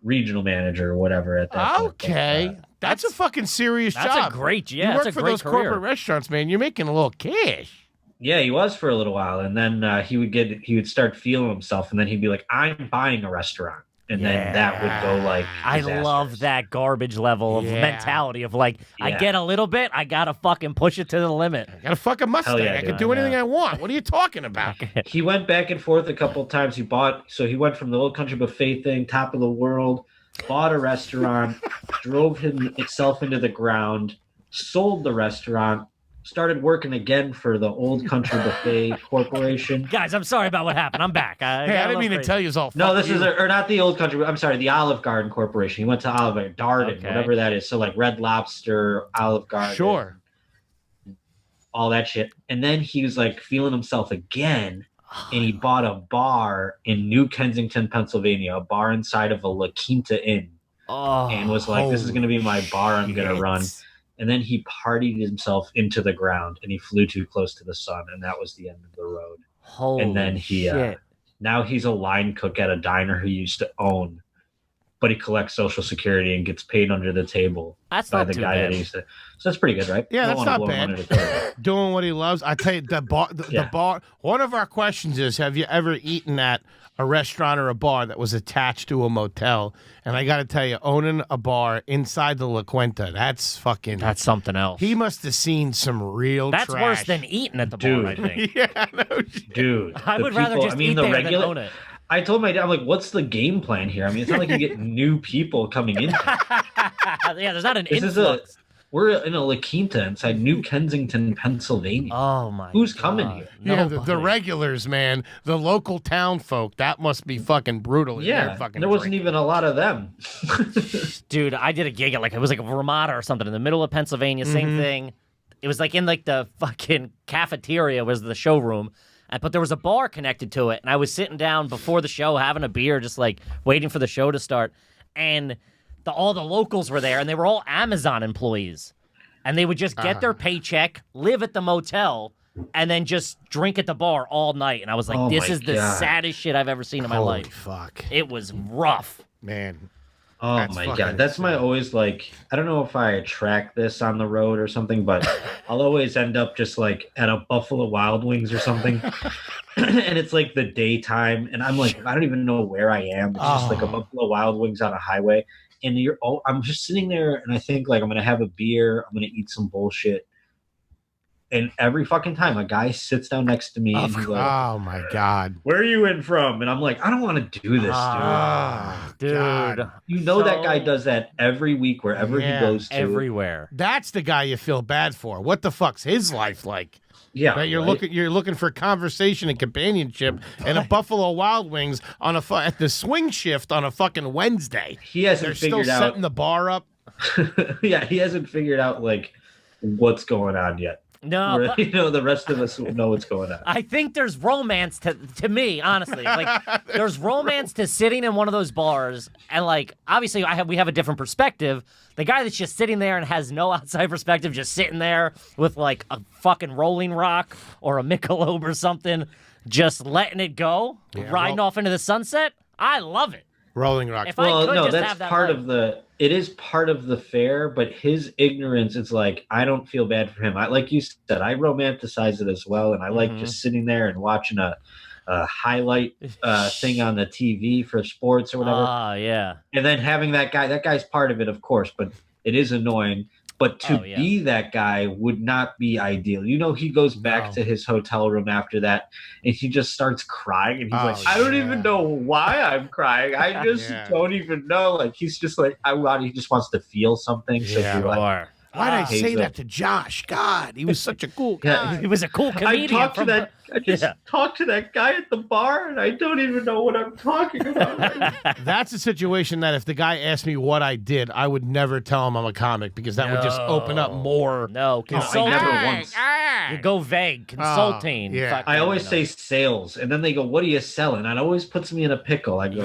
regional manager or whatever at that point. Okay. That's a fucking serious job. That's a great, you work for those corporate restaurants, man. You're making a little cash. Yeah, he was for a little while, and then he would start feeling himself, and then he'd be like, "I'm buying a restaurant," and then that would go like. I love that garbage level of mentality of like, I get a little bit, I gotta fucking push it to the limit. I got a fucking Mustang. I can do anything I want. What are you talking about? He went back and forth a couple of times. He went from the Old Country Buffet thing, top of the world. Bought a restaurant, drove himself into the ground, sold the restaurant, started working again for the Old Country Buffet Corporation. Guys, I'm sorry about what happened. I'm back. I didn't mean to tell you all. No, this is not the Old Country. I'm sorry, the Olive Garden Corporation. He went to Olive Garden, whatever that is. So like Red Lobster, Olive Garden, sure, all that shit. And then he was like feeling himself again. And he bought a bar in New Kensington, Pennsylvania, a bar inside of a La Quinta Inn. And was like, this is going to be my bar I'm going to run. And then he partied himself into the ground and he flew too close to the sun. And that was the end of the road. And then now he's a line cook at a diner he used to own. But he collects Social Security and gets paid under the table by the guy that he used to. So that's pretty good, right? Yeah, that's not bad. Doing what he loves. I tell you, the bar. One of our questions is: have you ever eaten at a restaurant or a bar that was attached to a motel? And I got to tell you, owning a bar inside the La Quinta, that's something else. He must have seen some real. That's trash. Worse than eating at the bar. I think. Yeah, no, dude. I would rather just eat there than own it. I told my dad, I'm like, what's the game plan here? I mean, it's not like you get new people coming in. Yeah, there's not an influx. We're in a La Quinta inside New Kensington, Pennsylvania. Oh, my Who's God. coming here? Yeah, the regulars, man. The local town folk. That must be fucking brutal. Yeah, there wasn't even a lot of them. Dude, I did a gig at it was like a Ramada or something in the middle of Pennsylvania. Same thing. It was like in like the fucking cafeteria was the showroom. But there was a bar connected to it, and I was sitting down before the show having a beer, just like waiting for the show to start, and all the locals were there, and they were all Amazon employees, and they would just get their paycheck, live at the motel, and then just drink at the bar all night, and I was like, this is the saddest shit I've ever seen in my life. Holy fuck. It was rough. Man. Oh my God. That's my always like, I don't know if I attract this on the road or something, but I'll always end up just like at a Buffalo Wild Wings or something. And it's like the daytime. And I'm like, I don't even know where I am. It's just like a Buffalo Wild Wings on a highway. And I'm just sitting there and I think like I'm going to have a beer. I'm going to eat some bullshit. And every fucking time a guy sits down next to me and he's like, oh my God. Where are you in from? And I'm like, I don't want to do this, dude. Dude. You know that guy does that every week wherever he goes to. Everywhere. That's the guy you feel bad for. What the fuck's his life like? Yeah. Right? You're looking for conversation and companionship and a Buffalo Wild Wings at the swing shift on a fucking Wednesday. He hasn't They're figured still out setting the bar up. Yeah, he hasn't figured out like what's going on yet. No, the rest of us know what's going on. I think there's romance to me, honestly. Like, there's romance to sitting in one of those bars, and like, obviously, we have a different perspective. The guy that's just sitting there and has no outside perspective, just sitting there with like a fucking Rolling Rock or a Michelob or something, just letting it go, riding off into the sunset. I love it. Rolling Rock. That's part of the. It is part of the fare, but his ignorance is like, I don't feel bad for him. Like you said, I romanticize it as well, and I like just sitting there and watching a highlight thing on the TV for sports or whatever. Yeah. And then having that guy's part of it, of course, but it is annoying. But to be that guy would not be ideal. You know, he goes back to his hotel room after that, and he just starts crying. And he's like, I don't even know why I'm crying. I just don't even know. Like, he's just like, he just wants to feel something. So why'd I say that to Josh? God, he was such a cool guy. He was a cool comedian. I just talked to that guy at the bar, and I don't even know what I'm talking about. That's a situation that if the guy asked me what I did, I would never tell him I'm a comic because that would just open up more. No, I never once. bag. You go vague, consulting. yeah. I always say sales, and then they go, "What are you selling?" And it always puts me in a pickle. I go,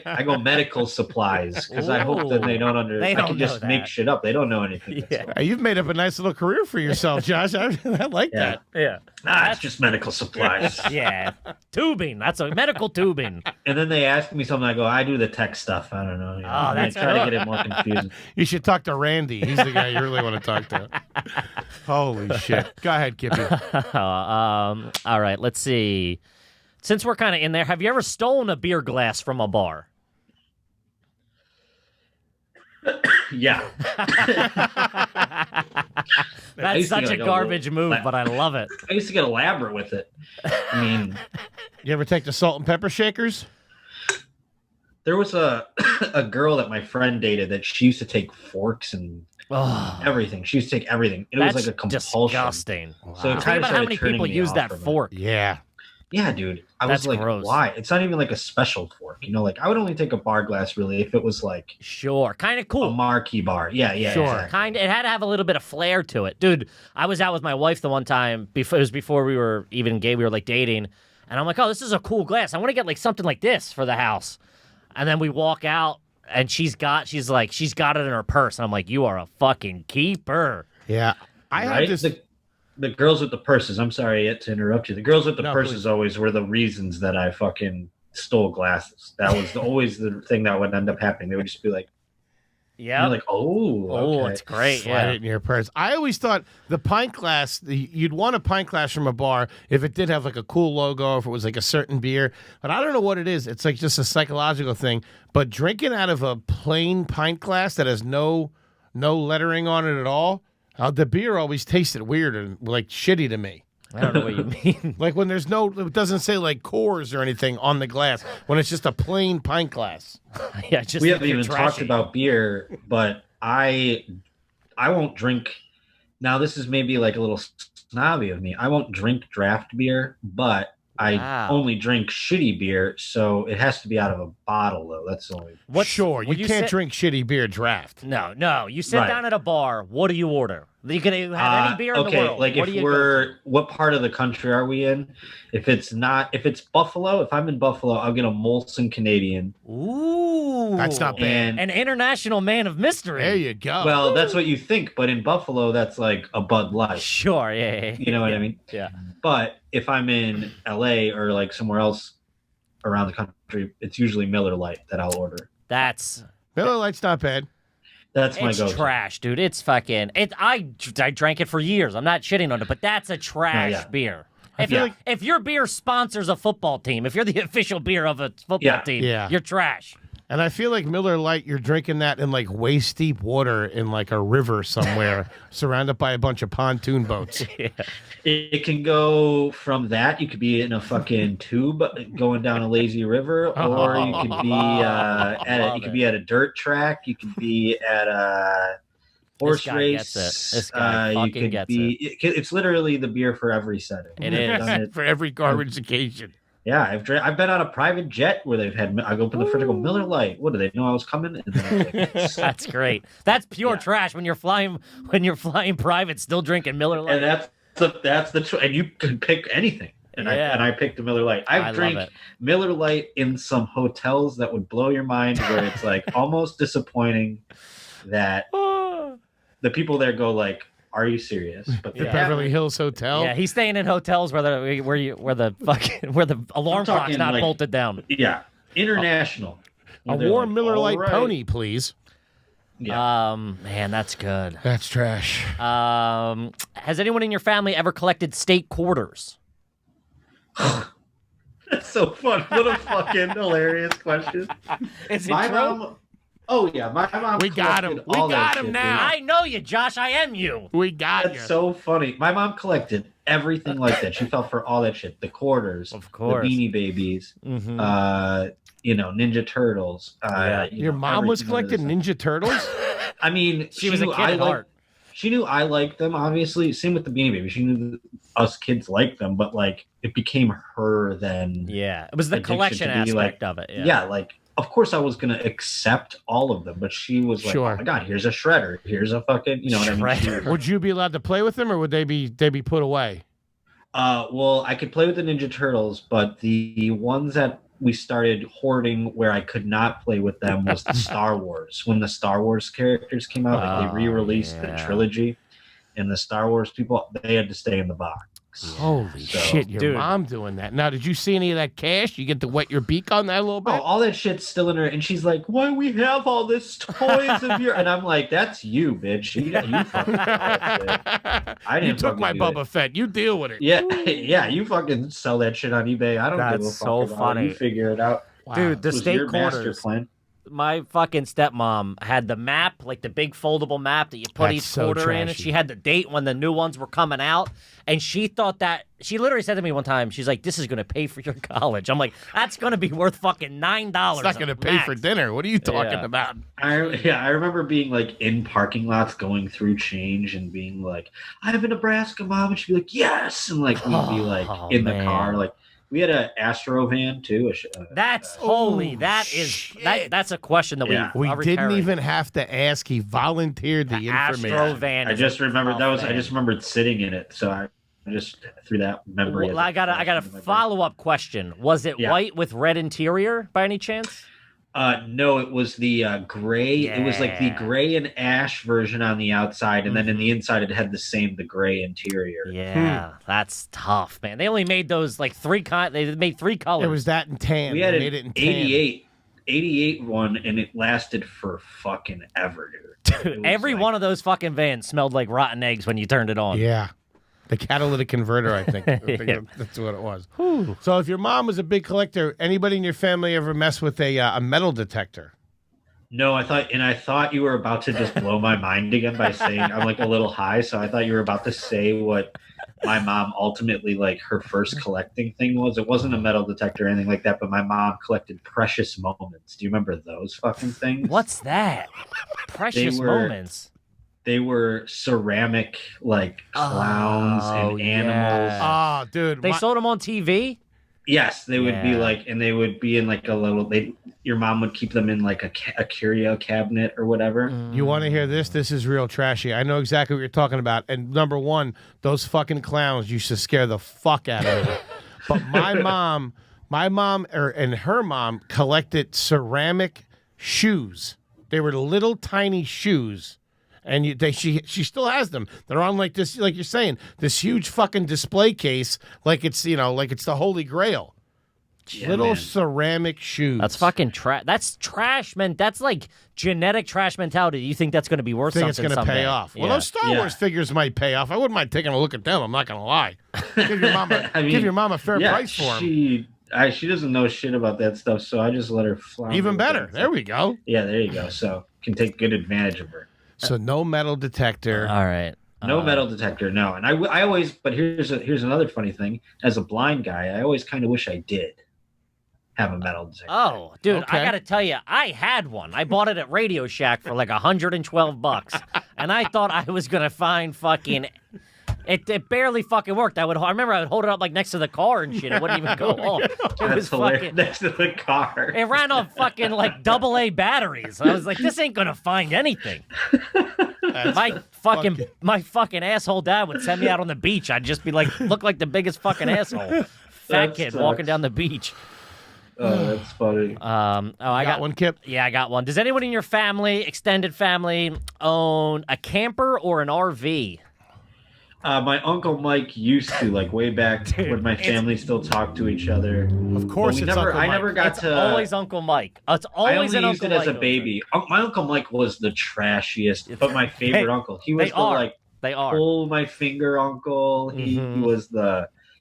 I go medical supplies because I hope that they don't I can just make shit up. They don't know anything. Yeah. You've made up a nice little career for yourself, Josh. I like that. Yeah. That's just medical supplies. Yeah. Tubing. That's a medical tubing. And then they ask me something. I go, I do the tech stuff. I don't know. That's try to get it more confusing. You should talk to Randy. He's the guy you really want to talk to. Holy shit. Go ahead, Kippy. All right, let's see. Since we're kind of in there, have you ever stolen a beer glass from a bar? Yeah. That's such a garbage move, but I love it. I used to get elaborate with it. I mean, you ever take the salt and pepper shakers? There was a girl that my friend dated that she used to take forks and everything. She used to take everything. It was like a compulsion. Disgusting. Wow. So think about how many people use that fork. Yeah. Yeah, dude. That's was like, gross. Why? It's not even like a special fork. Like I would only take a bar glass really if it was like kind of cool. A marquee bar. Yeah. Sure. Exactly. Kind of. It had to have a little bit of flair to it. Dude, I was out with my wife the one time, it was before we were even gay, we were like dating, and I'm like, "Oh, this is a cool glass. I want to get like something like this for the house." And then we walk out and she's got it in her purse. And I'm like, "You are a fucking keeper." Yeah. I had this the girls with the purses. I'm sorry to interrupt you. The girls with the purses always were the reasons that I fucking stole glasses. That was always the thing that would end up happening. They would just be like, yeah, like, okay. It's great. Slide it in your purse. I always thought the pint glass, you'd want a pint glass from a bar if it did have like a cool logo, if it was like a certain beer. But I don't know what it is. It's like just a psychological thing. But drinking out of a plain pint glass that has no lettering on it at all, the beer always tasted weird and like shitty to me. I don't know what you mean. Like when there's it doesn't say like Coors or anything on the glass, when it's just a plain pint glass. Yeah, just we haven't even talked about beer, but I won't drink. Now this is maybe like a little snobby of me. I won't drink draft beer, but I only drink shitty beer, so it has to be out of a bottle, though. That's the only. You can't drink shitty beer draft. No. You sit down at a bar. What do you order? You can have any beer in the world. Like what part of the country are we in? If it's Buffalo, if I'm in Buffalo, I'll get a Molson Canadian. Ooh, that's not bad. An international man of mystery. There you go. Well, that's what you think, but in Buffalo, that's like a Bud Light. Sure, yeah. You know what I mean? Yeah. But if I'm in LA or like somewhere else around the country, it's usually Miller Lite that I'll order. Miller Lite's not bad. That's my go-to. It's trash, dude. It's fucking. I drank it for years. I'm not shitting on it, but that's a trash beer. If your beer sponsors a football team, if you're the official beer of a football team, you're trash. And I feel like Miller Lite, you're drinking that in like waist deep water in like a river somewhere, surrounded by a bunch of pontoon boats. Yeah. It can go from that. You could be in a fucking tube going down a lazy river, or you could be at a dirt track. You could be at a horse race. This guy fucking gets it. It's literally the beer for every setting. It is for every garbage occasion. Yeah, I've been on a private jet where they've had. I go open the fridge, I go Miller Lite. What do they know I was coming? And then like, that's great. That's pure trash when you're flying private, still drinking Miller Lite. And that's the and you can pick anything. And I picked a Miller Lite. I've drank Miller Lite in some hotels that would blow your mind, where it's like almost disappointing that the people there go like, "Are you serious?" But the Beverly Hills Hotel. Yeah, he's staying in hotels where the alarm clock's not bolted down. Yeah, international. A warm Miller Lite pony, please. Yeah. Man, that's good. That's trash. Has anyone in your family ever collected state quarters? That's so fun. What a fucking hilarious question. Is it true? Mom. Oh yeah, my mom. We got him. We got him now. I know you, Josh. I am you. We got you. That's so funny. My mom collected everything like that. She fell for all that shit. The quarters, of course, the Beanie Babies, mm-hmm. Ninja Turtles. Your mom was collecting Ninja Turtles? I mean, she was a kid at heart. She knew I liked them, obviously. Same with the Beanie Babies. She knew us kids liked them, but like it became her then. Yeah, it was the collection aspect of it. Yeah, like of course I was going to accept all of them, but she was like, oh my God, here's a shredder. Here's a fucking, you know what I mean? Would you be allowed to play with them or would they be put away? Well, I could play with the Ninja Turtles, but the ones that we started hoarding where I could not play with them was the Star Wars. When the Star Wars characters came out, like they re-released the trilogy, and the Star Wars people, they had to stay in the box. Holy shit, your mom doing that. Now, did you see any of that cash? You get to wet your beak on that a little bit? Oh, all that shit's still in her. And she's like, why we have all this toys of your... And I'm like, that's you, bitch. You fucking I didn't. You took my Boba Fett. You deal with it. Yeah, you fucking sell that shit on eBay. I don't give a fuck so about funny. it. You figure it out. Wow. Dude, the state master plan. My fucking stepmom had the map, like the big foldable map that you put each quarter in, and she had the date when the new ones were coming out, and she thought that, she literally said to me one time, she's like, this is going to pay for your college. I'm like, that's going to be worth fucking $9. It's not going to pay for dinner. What are you talking about? I remember being like in parking lots going through change and being like, I have a Nebraska, Mom, and she'd be like, yes, and like we'd be like in the car, like, we had an Astro van too. That's holy. That's a question that we didn't even have to ask. He volunteered the information. Astro van. I just remembered I just remembered sitting in it, so I just through that memory. Well, I got a follow-up question. Was it white with red interior by any chance? No, it was the gray. Yeah. It was like the gray and ash version on the outside, and then in the inside it had the gray interior. Yeah, that's tough, man. They only made those like they made 3 colors. It was that in tan. We had an 88 one, and it lasted for fucking ever, dude. Every one of those fucking vans smelled like rotten eggs when you turned it on. Yeah. The catalytic converter, I think. That's what it was. Whew. So if your mom was a big collector, anybody in your family ever mess with a metal detector? No, I thought you were about to just blow my mind again by saying I'm like a little high, so I thought you were about to say what my mom ultimately, like, her first collecting thing was. It wasn't a metal detector or anything like that, but my mom collected precious moments. Do you remember those fucking things? What's that? Precious moments. They were ceramic, like, clowns and animals. Oh, dude. They sold them on TV? Yes, they would be like, and they would be in like a little, your mom would keep them in like a curio cabinet or whatever. You want to hear this? This is real trashy. I know exactly what you're talking about. And number one, those fucking clowns used to scare the fuck out of me. But my mom and her mom collected ceramic shoes. They were little tiny shoes. And she still has them. They're on like this, like you're saying, this huge fucking display case, like it's the Holy Grail. Yeah, little ceramic shoes. That's fucking trash. That's trash, man. That's like genetic trash mentality. You think that's going to be worth something? Think it's going to pay off? Yeah. Well, those Star Wars figures might pay off. I wouldn't mind taking a look at them. I'm not going to lie. Give your mom a fair price for them. She doesn't know shit about that stuff, so I just let her fly. Even better. There we go. Yeah, there you go. So can take good advantage of her. So no metal detector. All right. No metal detector, no. And I always, but here's another funny thing. As a blind guy, I always kind of wish I did have a metal detector. Oh, dude, okay. I got to tell you, I had one. I bought it at Radio Shack for like $112, and I thought I was gonna find fucking. It barely fucking worked. I remember I would hold it up like next to the car and shit. It wouldn't even go off. It was fucking next to the car. It ran on fucking like AA batteries. I was like, this ain't gonna find anything. My fucking asshole dad would send me out on the beach. I'd just be like, look like the biggest fucking asshole. Fat kid walking down the beach. Oh, that's funny. I got one, Kip. Yeah, I got one. Does anyone in your family, extended family, own a camper or an RV? My Uncle Mike used to, like, way back when my family still talked to each other. Of course, Uncle Mike. I never got to. Always Uncle Mike. It's always an Uncle Mike. I only used it as a baby. My Uncle Mike was the trashiest, but my favorite uncle. He was pull my finger uncle. He was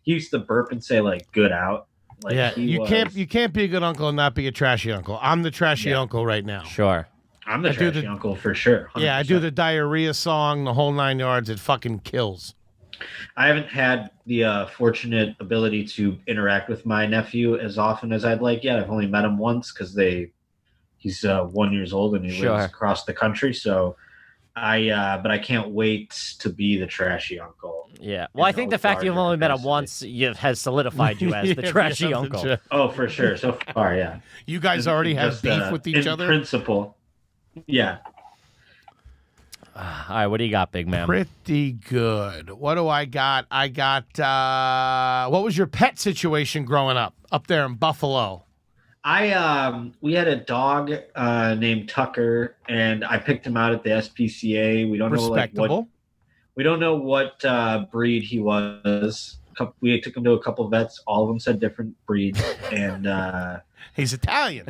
he used to burp and say, like, good out. Like, yeah, you can't be a good uncle and not be a trashy uncle. I'm the trashy uncle right now. Sure. I'm the trashy uncle for sure. 100%. Yeah, I do the diarrhea song, the whole 9 yards. It fucking kills. I haven't had the fortunate ability to interact with my nephew as often as I'd like yet. I've only met him once because he's 1 year old and he lives across the country. So But I can't wait to be the trashy uncle. Yeah. Well, I think the fact you've only met him once has solidified you as the trashy uncle. Oh, for sure. So far, yeah. You guys already have beef with each other? In principle. Yeah. All right, what do you got, big man? Pretty good. What do I got? I got, what was your pet situation growing up there in Buffalo? We had a dog named Tucker, and I picked him out at the SPCA. We don't know what breed he was. We took him to a couple vets. All of them said different breeds, and he's Italian.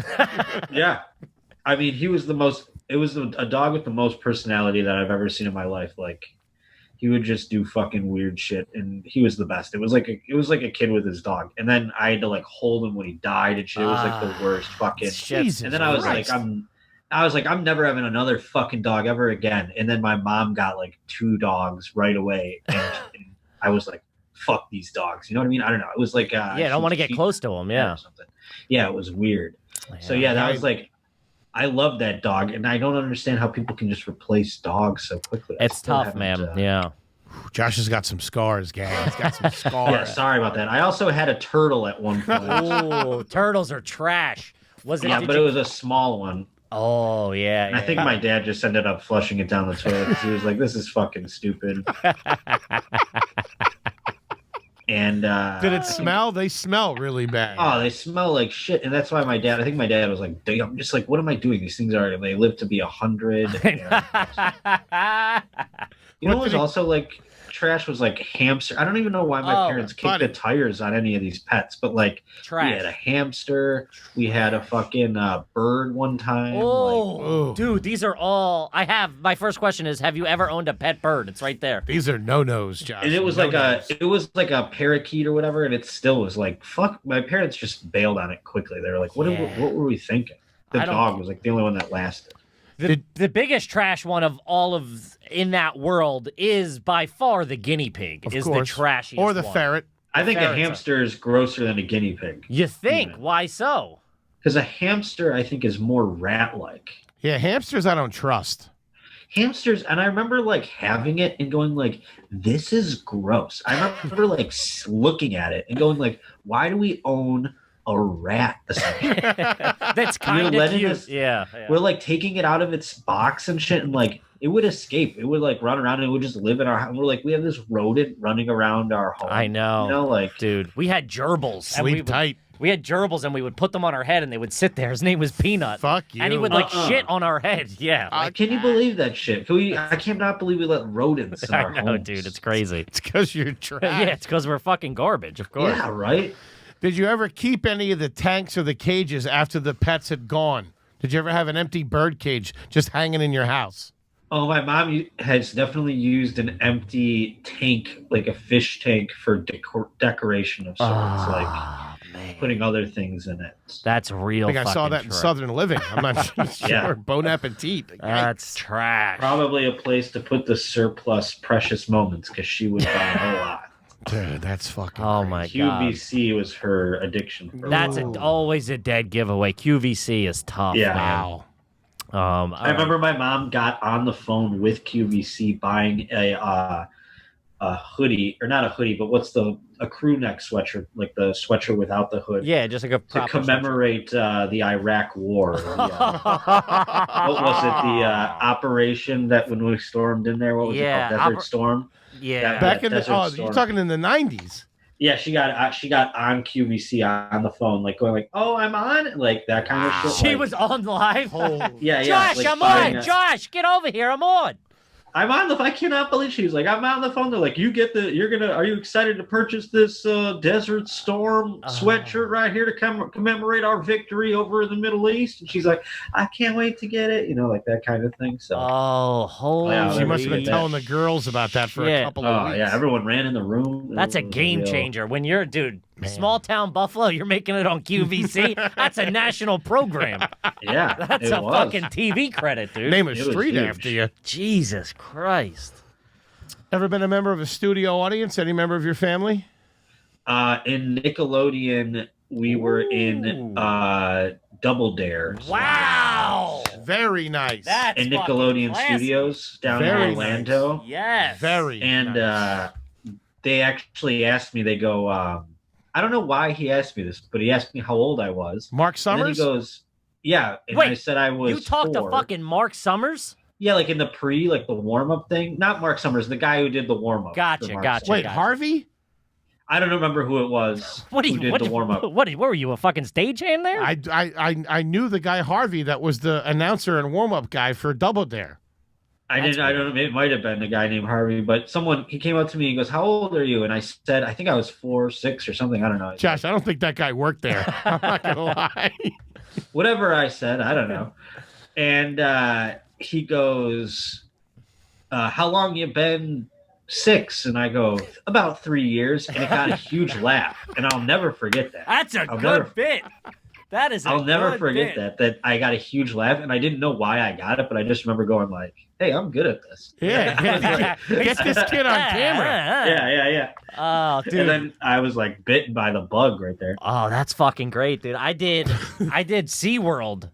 Yeah, I mean, he was It was a dog with the most personality that I've ever seen in my life. Like, he would just do fucking weird shit, and he was the best. It was like a kid with his dog, and then I had to like hold him when he died and shit. It was like the worst fucking. Jesus and then I was like, I'm never having another fucking dog ever again. And then my mom got like 2 dogs right away, and I was like, fuck these dogs. You know what I mean? I don't know. It was like I don't want to get close to them. Yeah. Or something. Yeah, it was weird. So yeah, that was like. I love that dog, and I don't understand how people can just replace dogs so quickly. It's tough, man. Yeah. Josh has got some scars, gang. He's got some scars. Yeah, sorry about that. I also had a turtle at one point. Oh, turtles are trash. Was it? Yeah, but it was a small one. Oh, yeah. And I think my dad just ended up flushing it down the toilet because he was like, "This is fucking stupid." And did it smell? They smell really bad. Oh, they smell like shit, and that's why my dad was like, I'm just like, what am I doing? These things they live to be 100. You know what's also like trash was like hamster. I don't even know why my parents kicked the tires on any of these pets, but like trash. We had a hamster, we had a fucking bird one time. Oh, dude, these are all I have. My first question is, have you ever owned a pet bird? It's right there. These are no-nos, Josh. And it was like a parakeet or whatever, and it still was like, fuck. My parents just bailed on it quickly. They were like, what were we thinking? The dog was like the only one that lasted. The biggest trash one of all of in that world is by far the guinea pig. Of is course. The trashiest or the one. ferret. I think a hamster is grosser than a guinea pig. You think? Why so? Because a hamster, I think, is more rat-like. Yeah, hamsters I don't trust. Hamsters, and I remember like having it and going like, this is gross. I remember like looking at it and going like, why do we own a rat? That's kind of cute. Yeah. We're like taking it out of its box and shit, and like it would escape. It would like run around and it would just live in our house. We're like, we have this rodent running around our home. I know. You know, like, dude, we had gerbils. Sleep tight. We had gerbils, and we would put them on our head, and they would sit there. His name was Peanut. Fuck you. And he would like shit on our head. Yeah. Can you believe that shit? I cannot believe we let rodents in our homes. Dude, it's crazy. It's because you're trash. Yeah, it's because we're fucking garbage, of course. Yeah, right? Did you ever keep any of the tanks or the cages after the pets had gone? Did you ever have an empty bird cage just hanging in your house? Oh, my mom has definitely used an empty tank, like a fish tank, for decoration of sorts, like putting other things in it. That's real. I think I saw that in Southern Living. I'm not sure. Yeah. Bon appetit. That's trash. Probably a place to put the surplus precious moments, because she would buy a whole lot. Dude, that's fucking my crazy. God. QVC was her addiction. That's always a dead giveaway. QVC is tough. Yeah. Wow. I remember my mom got on the phone with QVC buying a hoodie, or not a hoodie, but a crew neck sweatshirt, like the sweatshirt without the hood. Yeah, just like a to commemorate the Iraq War. What was it? The operation that when we stormed in there? What was it called? Desert Storm. Yeah, back in the you're talking in the 90s. Yeah, she got on QVC on the phone, like going like, "Oh, I'm on," like that kind of shit. She like, was on live. Yeah. Josh, like I'm on. Josh, get over here. I'm on. I'm on the. I cannot believe she was like, I'm on the phone. They're like, are you excited to purchase this Desert Storm sweatshirt right here to commemorate our victory over the Middle East? And she's like, I can't wait to get it. You know, like that kind of thing. So. Holy! She must have been telling the girls about that for a couple of weeks. Yeah, everyone ran in the room. That's a game changer. When you're, small town Buffalo, you're making it on QVC. That's a national program. Yeah, that's a fucking TV credit, dude. Name a street after you. Jesus Christ. Ever been a member of a studio audience? Any member of your family? In Nickelodeon, we were in Double Dares. Wow. Very nice. That's in Nickelodeon Studios down in Orlando. Nice. Yes. Very And nice. They actually asked me, they go, I don't know why he asked me this, but he asked me how old I was. Mark Summers? And then he goes, yeah. And Wait, I said I was You talked 4. to fucking Mark Summers? Yeah, like in the like the warm-up thing. Not Mark Summers, the guy who did the warm-up. Gotcha. Wait, Harvey? I don't remember who it was who did the warm-up. What were you, a fucking stagehand there? I knew the guy Harvey that was the announcer and warm-up guy for Double Dare. I don't know. It might have been the guy named Harvey, but he came up to me and goes, "How old are you?" And I said, "I think I was 4, 6 or something. I don't know." Josh, I don't think that guy worked there. I'm not gonna lie. Whatever I said, I don't know. And he goes, "How long you been 6?" And I go, "About 3 years." And it got a huge laugh, and I'll never forget that. That's a good bit. That is. I'll never forget that I got a huge laugh, and I didn't know why I got it, but I just remember going like, "Hey, I'm good at this." Yeah. Get this kid on camera. Yeah. Oh, dude. And then I was like bitten by the bug right there. Oh, that's fucking great, dude. I did SeaWorld.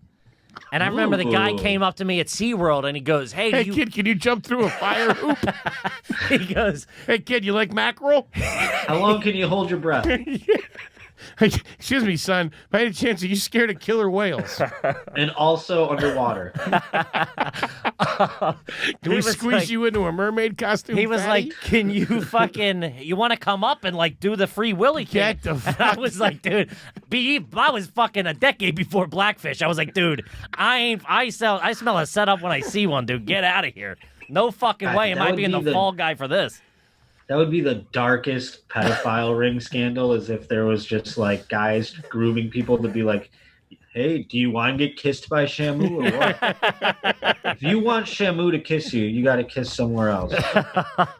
And I remember the guy came up to me at SeaWorld and he goes, Hey, kid, can you jump through a fire hoop? He goes, "Hey, kid, you like mackerel?" How long can you hold your breath? Excuse me, son. By any chance, are you scared of killer whales? And also underwater. Can we squeeze you into a mermaid costume? He was fatty? like, "Can you you want to come up and like do the free willy thing?" Get the fuck. And I was like, dude, I was fucking a decade before Blackfish. I was like, dude, I smell a setup when I see one, dude. Get out of here. No fucking way am I being the fall guy for this. That would be the darkest pedophile ring scandal, as if there was just like guys grooming people to be like, "Hey, do you want to get kissed by Shamu or what? If you want Shamu to kiss you, you got to kiss somewhere else."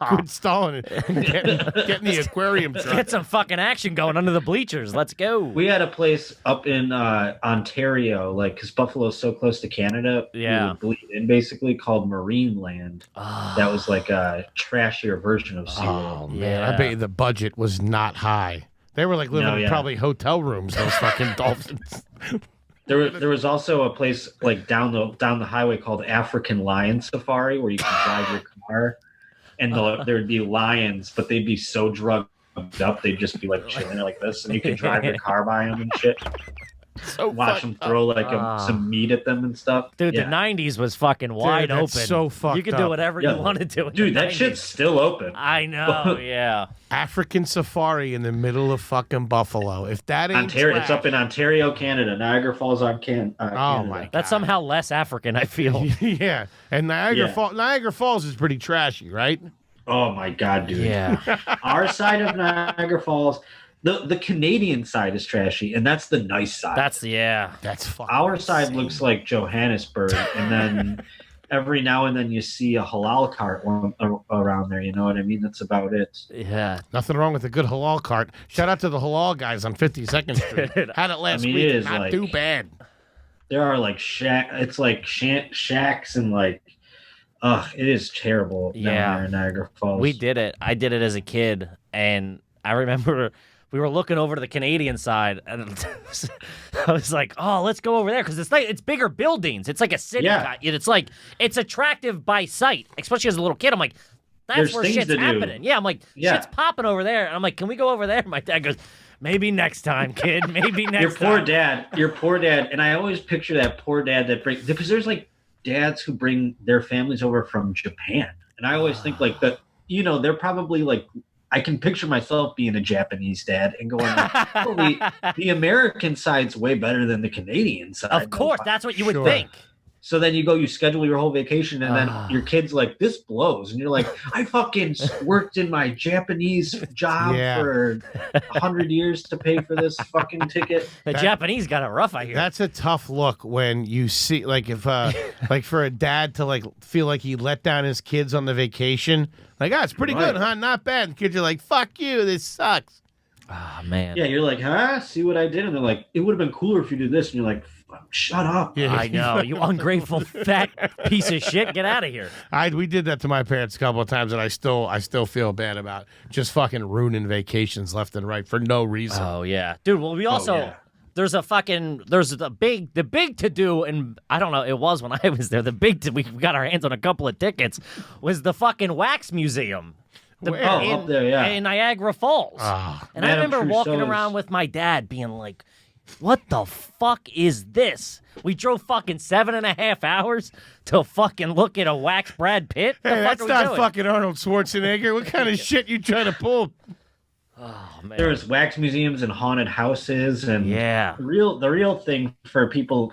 Good stalling it. Getting the aquarium truck. Get some fucking action going under the bleachers. Let's go. We had a place up in Ontario, like, because Buffalo's so close to Canada, we would bleed in, basically, called Marine Land. That was like a trashier version of SeaWorld. Oh, man. I bet you the budget was not high. They were like living in probably hotel rooms, those fucking dolphins. There was also a place like down the highway called African Lion Safari, where you can drive your car, and there would be lions, but they'd be so drugged up they'd just be like chilling there like this, and you could drive your car by them and shit. So watch them throw like some meat at them and stuff. Dude, the 90s was fucking wide open. So fucked You could do whatever you wanted to. Dude, that shit's still open. I know, yeah. African safari in the middle of fucking Buffalo. If that ain't Ontario, it's up in Ontario, Canada. Niagara Falls on Canada. Oh my God. That's somehow less African, I feel. Yeah. And Niagara Falls is pretty trashy, right? Oh my God, dude. Yeah. Our side of Niagara Falls, the Canadian side is trashy, and that's the nice side. That's fucking our side insane. looks like Johannesburg, and then every now and then you see a halal cart around there. You know what I mean? That's about it. Yeah. Nothing wrong with a good halal cart. Shout out to the halal guys on 52nd Street. Had it last week. It is Not like, too bad. There are like shacks and like, it is terrible down there in Niagara Falls. We did it. I did it as a kid, and I remember we were looking over to the Canadian side, and I was like, "Oh, let's go over there," because it's bigger buildings. It's like a city. Yeah. It's attractive by sight, especially as a little kid. I'm like, that's where shit's happening. Yeah, I'm like, shit's popping over there. And I'm like, can we go over there? My dad goes, maybe next time, kid. Maybe next time. Your poor dad. And I always picture that poor dad because there's like dads who bring their families over from Japan. And I always think like that, they're probably like, I can picture myself being a Japanese dad and going, the American side's way better than the Canadian side. Of course, that's what you would think. So then you schedule your whole vacation, and then your kid's like, this blows. And you're like, I fucking worked in my Japanese job for 100 years to pay for this fucking ticket. The Japanese got it rough, I hear. That's a tough look when you see, like, if, like, for a dad to, like, feel like he let down his kids on the vacation. Like, it's pretty good, huh? Not bad. And kids are like, fuck you, this sucks. Oh, man. Yeah, you're like, huh? See what I did? And they're like, it would have been cooler if you did this. And you're like, shut up. Yeah. I know. You ungrateful fat piece of shit. Get out of here. We did that to my parents a couple of times, and I still feel bad about just fucking ruining vacations left and right for no reason. Oh, yeah. Dude, well, we also... there's the big to do, and I don't know, it was when I was there. The big we got our hands on a couple of tickets was the fucking wax museum. Up there, yeah, in Niagara Falls. And I remember walking around with my dad, being like, "What the fuck is this?" We drove fucking 7.5 hours to fucking look at a wax Brad Pitt. Hey, that's not fucking Arnold Schwarzenegger. What kind of shit you trying to pull? Oh man. There's wax museums and haunted houses, and yeah, the real thing for people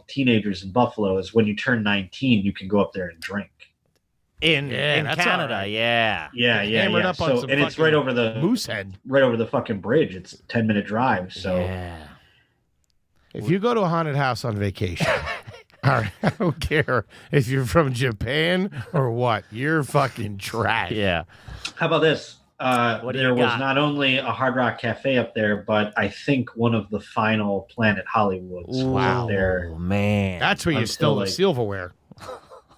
teenagers in Buffalo is when you turn 19, you can go up there and drink. In Canada, right. yeah. Hammered up on some and it's right over the Moosehead, right over the fucking bridge. It's a 10-minute drive. So yeah. If you go to a haunted house on vacation, all right, I don't care if you're from Japan or what, you're fucking trash. Yeah. How about this? There was got? not only a Hard Rock Cafe up there, but I think one of the final Planet Hollywoods was up there. Oh man, that's where you stole the silverware.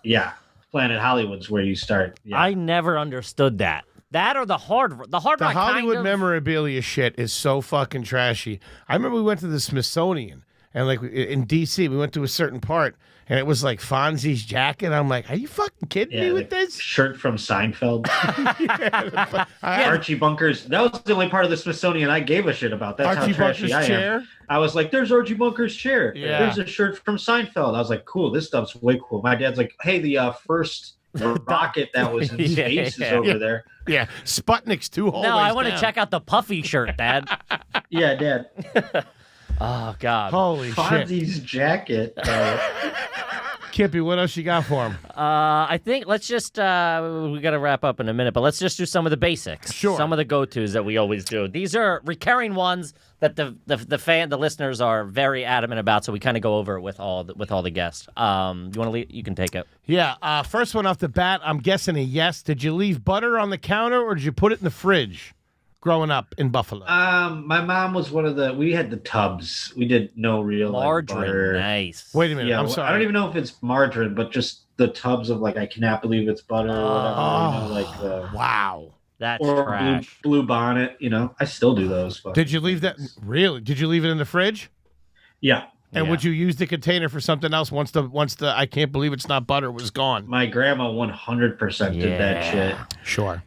Yeah, Planet Hollywood's where you start. Yeah. I never understood that. That or the Hard Rock. The Hollywood memorabilia shit is so fucking trashy. I remember we went to the Smithsonian, and like in D.C., we went to a certain part, and it was like Fonzie's jacket. I'm like, are you fucking kidding me with this? Shirt from Seinfeld. Yeah, Archie Bunker's. That was the only part of the Smithsonian I gave a shit about. That's Archie how trashy Bunker's I chair? am. I was like, there's Archie Bunker's chair. Yeah. There's a shirt from Seinfeld. I was like, cool, this stuff's way cool. My dad's like, hey, the first rocket that was in space is over there. Yeah, Sputnik's 2 hallways No, I want down. to check out the puffy shirt, Dad. Yeah, Dad. Oh God. Holy shit. Fonzie's jacket. Kippy, what else you got for him? I think let's just we got to wrap up in a minute, but let's just do some of the basics. Sure. Some of the go-tos that we always do. These are recurring ones that the listeners are very adamant about, so we kind of go over it with all the guests. You want to leave? You can take it. Yeah, first one off the bat, I'm guessing a yes. Did you leave butter on the counter or did you put it in the fridge growing up in Buffalo? My mom was we had the tubs. We did no real Margarine, butter. Nice. Wait a minute, Yeah, I'm sorry. I don't even know if it's margarine, but just the tubs of I cannot believe it's butter or whatever. Wow. That's or trash. blue bonnet. I still do those. But Did you leave that? Really? Did you leave it in the fridge? Yeah. And would you use the container for something else once the I can't believe it's not butter was gone? My grandma 100% did that shit. Sure.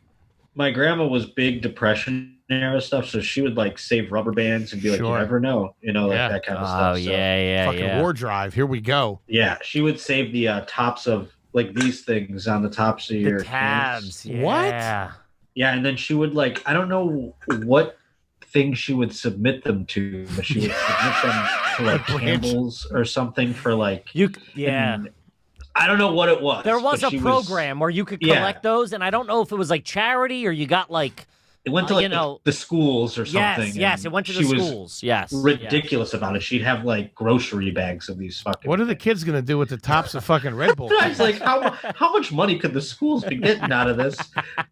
My grandma was big Depression era stuff, so she would save rubber bands and be like, you never know, that kind of stuff. Oh, yeah. Fucking war drive. Here we go. Yeah, she would save the tops of these things on the tops of your tabs. cans. What? Yeah, and then she would I don't know what thing she would submit them to, but she would submit them to Campbell's or something for and I don't know what it was. There was a program where you could collect those, and I don't know if it was charity or you got it went to the schools or something. Yes, it went to the schools. Yes, ridiculous about it. She'd have grocery bags of these fucking. What are the kids gonna do with the tops of fucking Red Bull? I was like, how much money could the schools be getting out of this?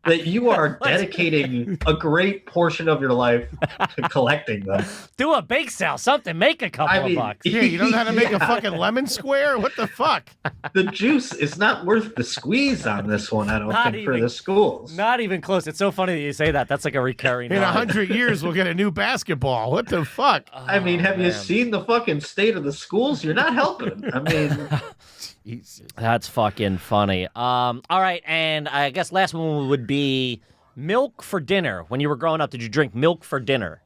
That you are dedicating a great portion of your life to collecting them. Do a bake sale, something. Make a couple of bucks. Yeah, you don't know how to make a fucking lemon square? What the fuck? The juice is not worth the squeeze on this one. I don't think for the schools. Not even close. It's so funny that you say that. That's a recurring. In 100 years, we'll get a new basketball. What the fuck? I mean, have you seen the fucking state of the schools? You're not helping. I mean, Jesus. That's fucking funny. All right, and I guess last one would be milk for dinner. When you were growing up, did you drink milk for dinner?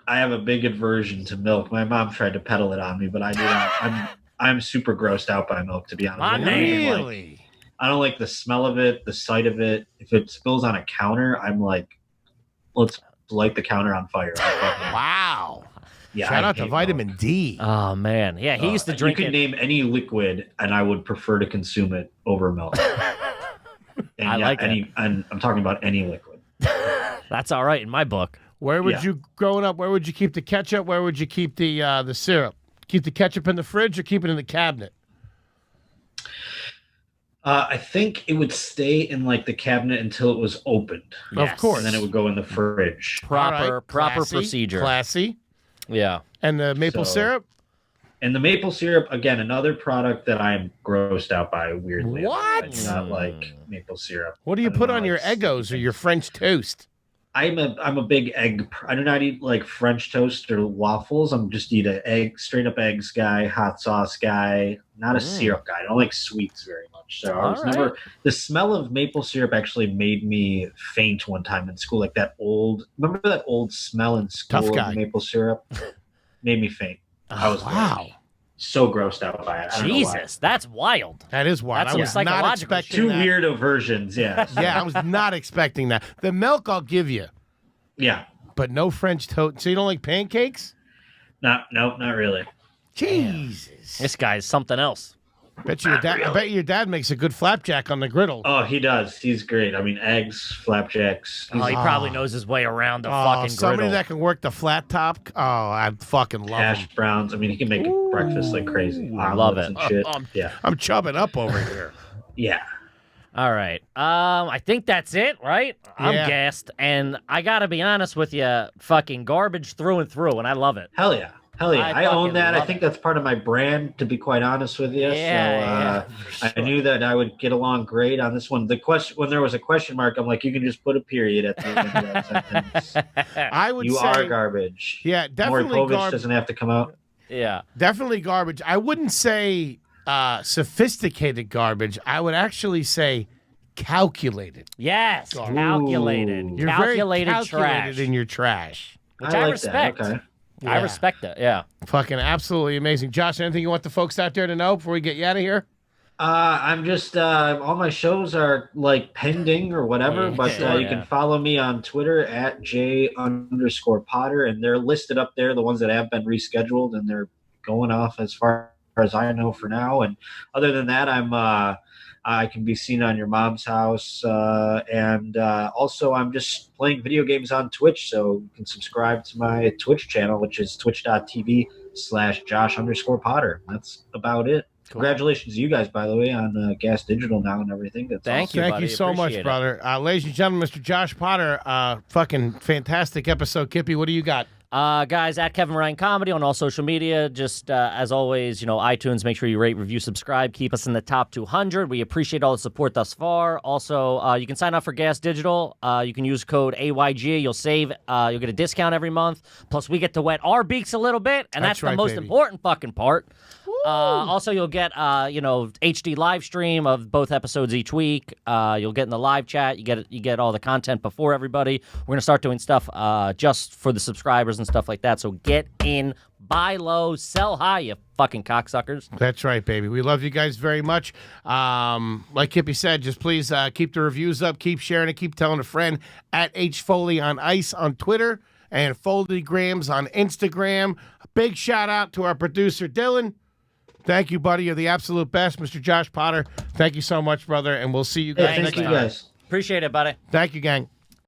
I have a big aversion to milk. My mom tried to peddle it on me, but I do not. I'm super grossed out by milk, to be honest. Really? I don't like the smell of it, the sight of it. If it spills on a counter, I'm like, let's light the counter on fire. Wow. Yeah, shout out to vitamin D. Oh, man. Yeah, he used to drink You can name any liquid, and I would prefer to consume it over milk. And I like it. And I'm talking about any liquid. That's all right in my book. Where would you, growing up, where would you keep the ketchup? Where would you keep the syrup? Keep the ketchup in the fridge or keep it in the cabinet? I think it would stay in the cabinet until it was opened. Yes. Of course. And then it would go in the fridge. Proper procedure. Classy. Yeah. And the maple syrup? And the maple syrup, again, another product that I'm grossed out by, weirdly. What? I do not like maple syrup. What do you put on your Eggos or your French toast? I'm a big egg. I do not eat like French toast or waffles. I'm just eat an egg, straight up eggs guy, hot sauce guy, not a syrup guy. I don't like sweets very much. So I was never. The smell of maple syrup actually made me faint one time in school. Like that old. Remember that old smell in school of maple syrup? Made me faint. I was so grossed out by it. Jesus, that's wild. That is wild. That's I was not expecting two that. weirdo versions. Yeah. Yeah, I was not expecting that. The milk I'll give you. Yeah. But no French toast. So you don't like pancakes? No, not really. Jesus. This guy's something else. I bet your dad makes a good flapjack on the griddle. Oh, he does. He's great. I mean, eggs, flapjacks. He probably knows his way around the fucking somebody griddle. that can work the flat top. Oh, I fucking love Hash him. browns. I mean, he can make breakfast like crazy. I love it. And shit. Yeah. I'm chubbing up over here. Yeah. All right. I think that's it, right? I'm gassed, and I gotta be honest with you, fucking garbage through and through, and I love it. Hell yeah. I own that. I think that's part of my brand, to be quite honest with you. Yeah, I knew that I would get along great on this one. The question, when there was a question mark, I'm like, you can just put a period at the end of that sentence. I would you say, are garbage. Yeah, definitely Maury doesn't have to come out. Yeah. Definitely garbage. I wouldn't say sophisticated garbage. I would actually say calculated. Yes, Garbage. calculated. You're calculated very calculated trash. in your trash. Which I like respect. That. Okay. I respect it, yeah. Fucking absolutely amazing. Josh, anything you want the folks out there to know before we get you out of here? I'm just all my shows are like pending or whatever, but you can follow me on Twitter at J_Potter, and they're listed up there, the ones that have been rescheduled, and they're going off as far as I know for now. And other than that, I can be seen on your mom's house, and also I'm just playing video games on Twitch, so you can subscribe to my Twitch channel, which is twitch.tv/Josh_Potter. That's about it. Cool. Congratulations to you guys, by the way, on Gas Digital now and everything. That's Thank you, Thank buddy. you so much, Appreciate brother. Ladies and gentlemen, Mr. Josh Potter, fucking fantastic episode. Kippy, what do you got? Guys, at Kevin Ryan Comedy on all social media. Just as always, iTunes, make sure you rate, review, subscribe. Keep us in the top 200. We appreciate all the support thus far. Also, you can sign up for Gas Digital. You can use code AYG. You'll save. You'll get a discount every month. Plus, we get to wet our beaks a little bit, and that's the most important fucking part. Also, you'll get HD live stream of both episodes each week. You'll get in the live chat. You get all the content before everybody. We're gonna start doing stuff just for the subscribers and stuff like that. So get in, buy low, sell high, you fucking cocksuckers. That's right, baby. We love you guys very much. Like Kippy said, just please keep the reviews up, keep sharing it, keep telling a friend. At Foley on Ice on Twitter and Foldygrams on Instagram. A big shout out to our producer Dylan. Thank you, buddy. You're the absolute best, Mr. Josh Potter. Thank you so much, brother, and we'll see you guys next time. Thank you, guys. Appreciate it, buddy. Thank you, gang.